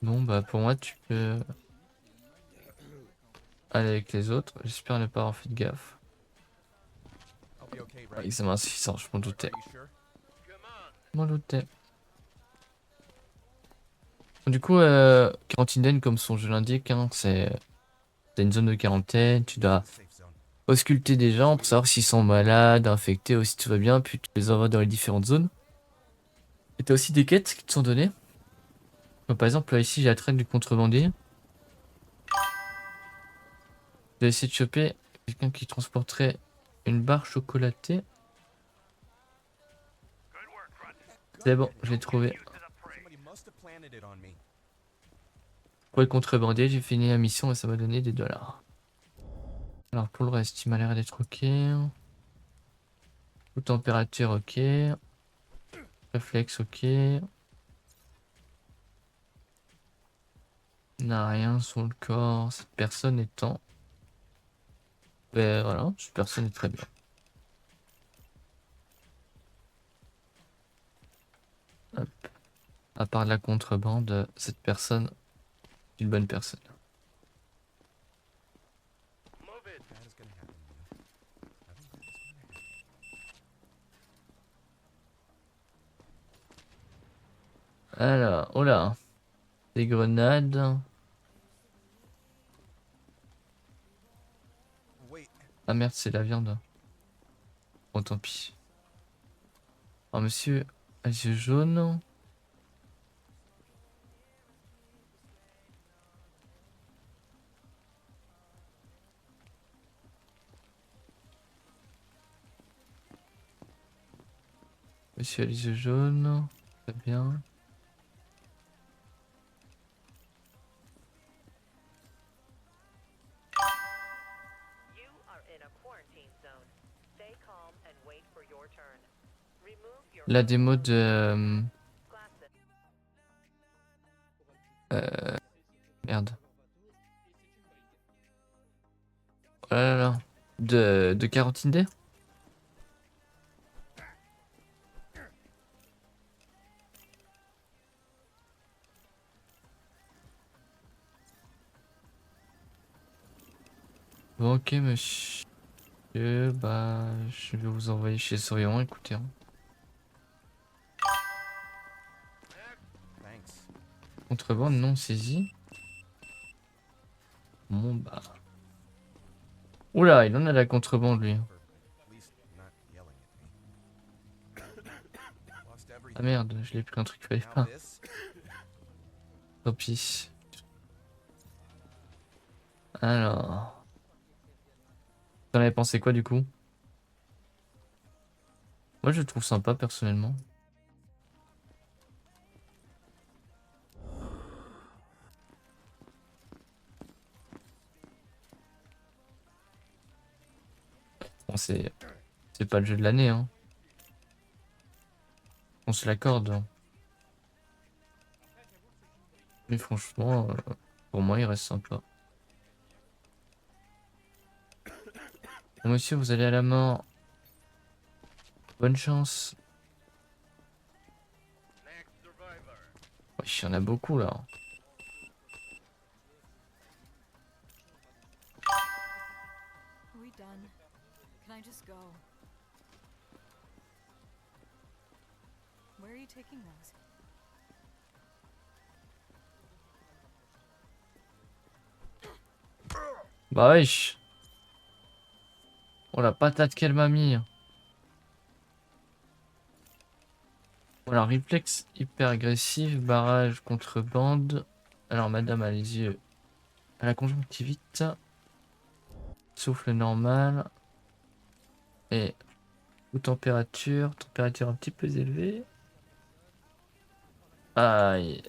Bon, bah pour moi, tu peux aller avec les autres. J'espère ne pas avoir fait de gaffe. I'll be okay, right? Examen insuffisant, je m'en doutais. Are you sure? Je m'en doutais. Du coup, quarantaine, comme son jeu l'indique, hein, c'est une zone de quarantaine. Tu dois Safe zone. ausculter des gens pour savoir s'ils sont malades, infectés ou si tout va bien, puis tu les envoies dans les différentes zones. Et t'as aussi des quêtes qui te sont données. Comme par exemple, là, ici, j'ai la traque du contrebandier. Je vais essayer de choper quelqu'un qui transporterait une barre chocolatée. C'est bon, je l'ai trouvé. Somebody must have planted it on me. Pour le contrebandier, j'ai fini la mission et ça m'a donné des dollars. Alors pour le reste, il m'a l'air d'être ok. Température ok. Réflexe ok. Il n'a rien sur le corps. Cette personne étant... Ben voilà, cette personne est très bien. Hop. À part de la contrebande, cette personne est une bonne personne. That is gonna happen, you know. Nothing bad is gonna happen. Alors, oh là. Des grenades. Wait, Ah merde, c'est la viande. Bon, tant pis. Alors, monsieur, à les yeux jaunes. Monsieur à les yeux jaunes. Très bien. You are in a quarantine zone. Stay calm and wait for your turn. Remove your La démo de... glasses. Merde. Oh là là. De Carotine D. Bon, ok, monsieur. Bah, je vais vous envoyer chez Sorion, écoutez. Hein. thanks. Contrebande non saisie. Bon, bah. Oula, il en a de la contrebande, lui. For at least not yelling at me. Lost everything. Ah merde, je l'ai pris un truc qu'il fallait Now pas. this. Tant pis. Alors. T'en avais pensé quoi, du coup? Moi, je le trouve sympa, personnellement. Bon, c'est pas le jeu de l'année, hein. On se l'accorde. Hein. Mais franchement, pour moi, il reste sympa. Bon, monsieur, vous allez à la mort. Bonne chance. Wesh, il y en a beaucoup là. Are we done? Can I just go? Where are you taking those? Bah wesh. Oh la patate qu'elle m'a mis. Voilà, réflexe hyper agressif, barrage contre bande. Alors madame a les yeux à la conjonctivite. Souffle normal. Et ou température un petit peu élevée. Aïe,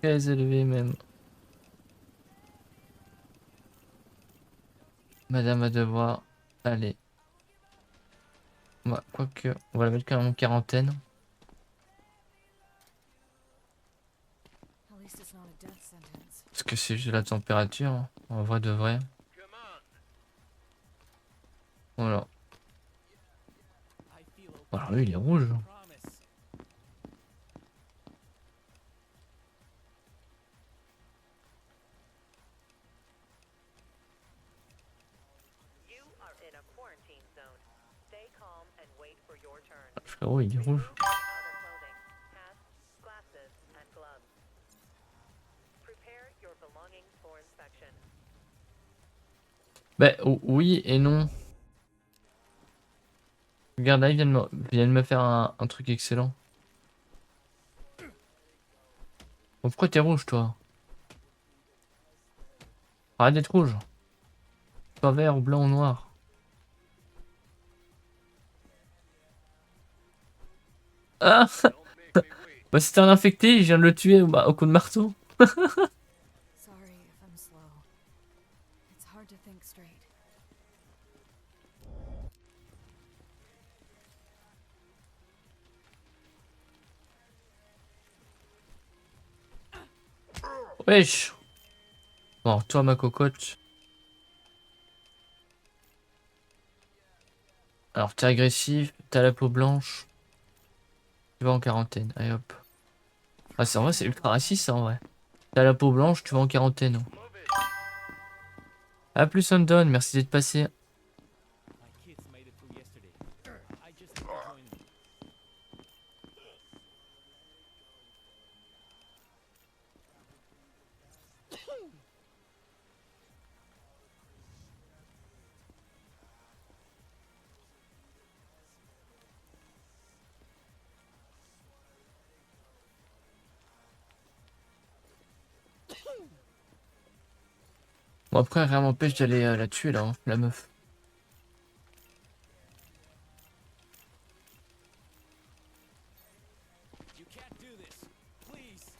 très élevée même. Madame va devoir aller. Quoique, on va la mettre quand même en quarantaine. At least it's not a death sentence. Parce que c'est juste la température, hein, en vrai de vrai. Voilà. Alors lui il est rouge. You are in a quarantine zone. Stay calm and wait for your turn. Frérot il est rouge. Outer clothing, hats, glasses, and gloves. Prepare your belongings for inspection. Bah oui et non. Regarde là, il vient de me faire un truc excellent. Bon, pourquoi t'es rouge toi? Arrête d'être rouge. Pas vert ou blanc ou noir. Ah bah c'était un infecté, je viens de le tuer au coup de marteau. Sorry if I'm slow. It's hard to think straight. Wesh. Bon, toi ma cocotte. Alors t'es agressif, t'as la peau blanche. Tu vas en quarantaine, allez hop. Ah c'est en vrai c'est ultra raciste en vrai. T'as la peau blanche, tu vas en quarantaine. A plus Undon, merci d'être passé. My kids made it through yesterday. I just need to join them. Bon après rien m'empêche d'aller la tuer là, hein, la meuf. You can't do this. Please.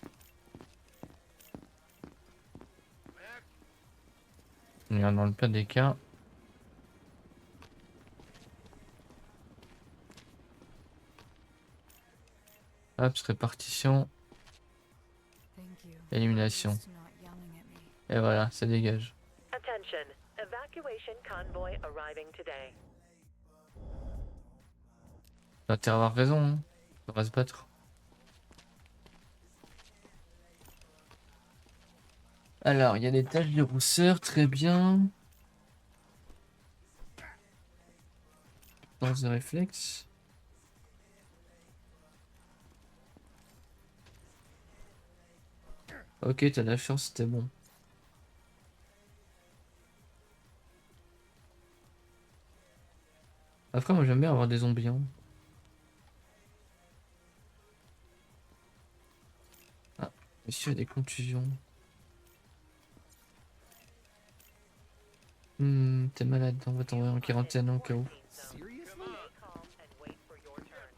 Regarde, dans le pire des cas. Hop, répartition. Thank you. Élimination. Used to not yelling at me. Et voilà, ça dégage. Attention, evacuation convoy arriving today. T'as intérêt à avoir raison, hein. On va se battre. Alors, il y a des taches de rousseur, très bien. Force de réflexe. Ok, t'as de la chance, c'était bon. Après, moi j'aime bien avoir des zombies. Hein. Ah, monsieur a des contusions. T'es malade, on va t'envoyer en quarantaine au cas où. Stay calm and wait for your turn.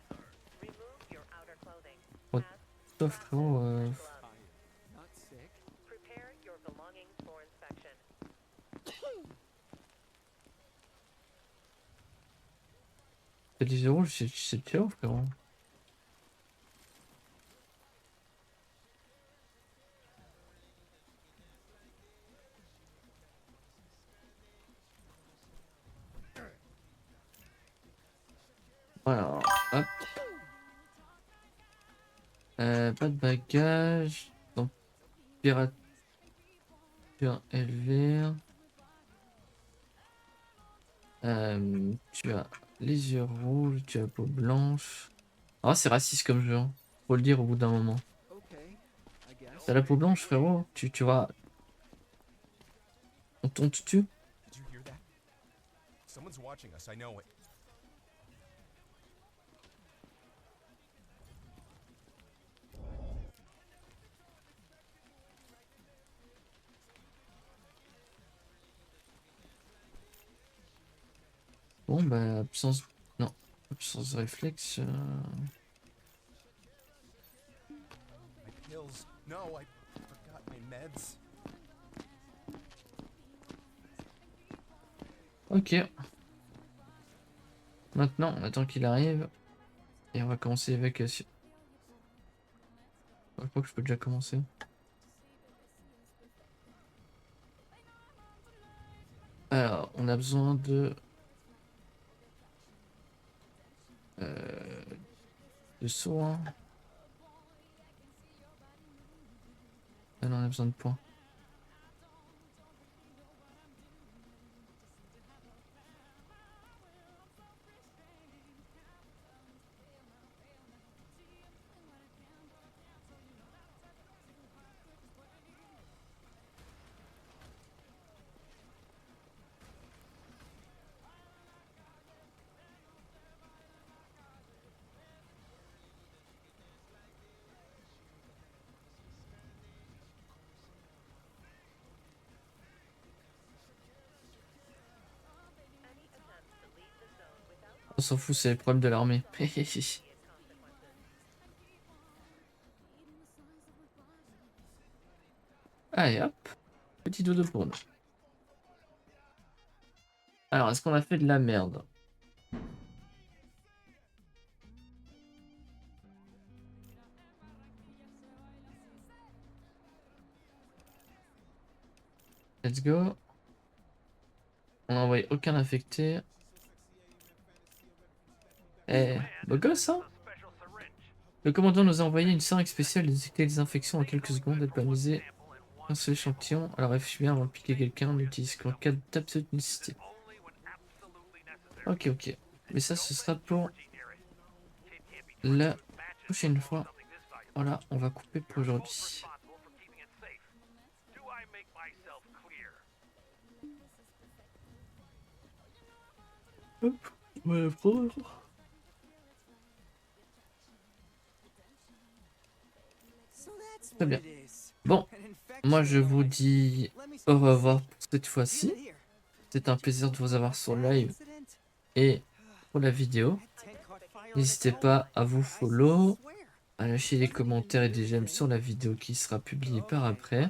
Remove your outer clothing, Oh, hats, toi frérot, gloves. Not sick. Prepare your belongings for inspection. t'as 10 euros, c'est ciao frérot. Alors, hop. Pas de bagages. Température élevée. Tu as les yeux rouges, tu as la peau blanche. Ah, c'est raciste comme jeu, hein. Faut le dire au bout d'un moment. T'as la peau blanche, frérot. Tu vois. On te tue. Did you hear that? Someone's watching us, I know it. Bon, bah, absence. Non, absence de réflexe. My pills. No, I forgot my meds. Ok. Maintenant, on attend qu'il arrive. Et on va commencer l'évacuation. Je crois que je peux déjà commencer. Alors, on a besoin de... de soins. Ah non, on a besoin de points. On s'en fout, c'est le problème de l'armée. Allez, hop. Petit dodo pour nous. Alors, est-ce qu'on a fait de la merde? Let's go. On n'a envoyé aucun affecté. Eh, beau gosse, hein? Le commandant nous a envoyé une seringue spéciale de détecter les infections en quelques secondes. Elle peut analyser un seul échantillon. Alors réfugié avant de piquer quelqu'un, on n'utilise qu'en cas d'absolue nécessité. Ok, ok. Mais ça, ce sera pour la prochaine fois. Voilà, on va couper pour aujourd'hui. Hop, on va la prendre. Très bien. Bon, moi je vous dis au revoir pour cette fois-ci. C'était un plaisir de vous avoir sur live et pour la vidéo. N'hésitez pas à vous follow, à lâcher des commentaires et des j'aime sur la vidéo qui sera publiée par après.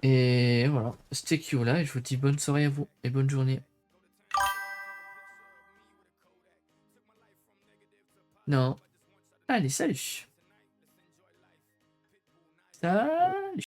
Et voilà, c'était Kyo là et je vous dis bonne soirée à vous et bonne journée. Non. Allez, salut. Salut.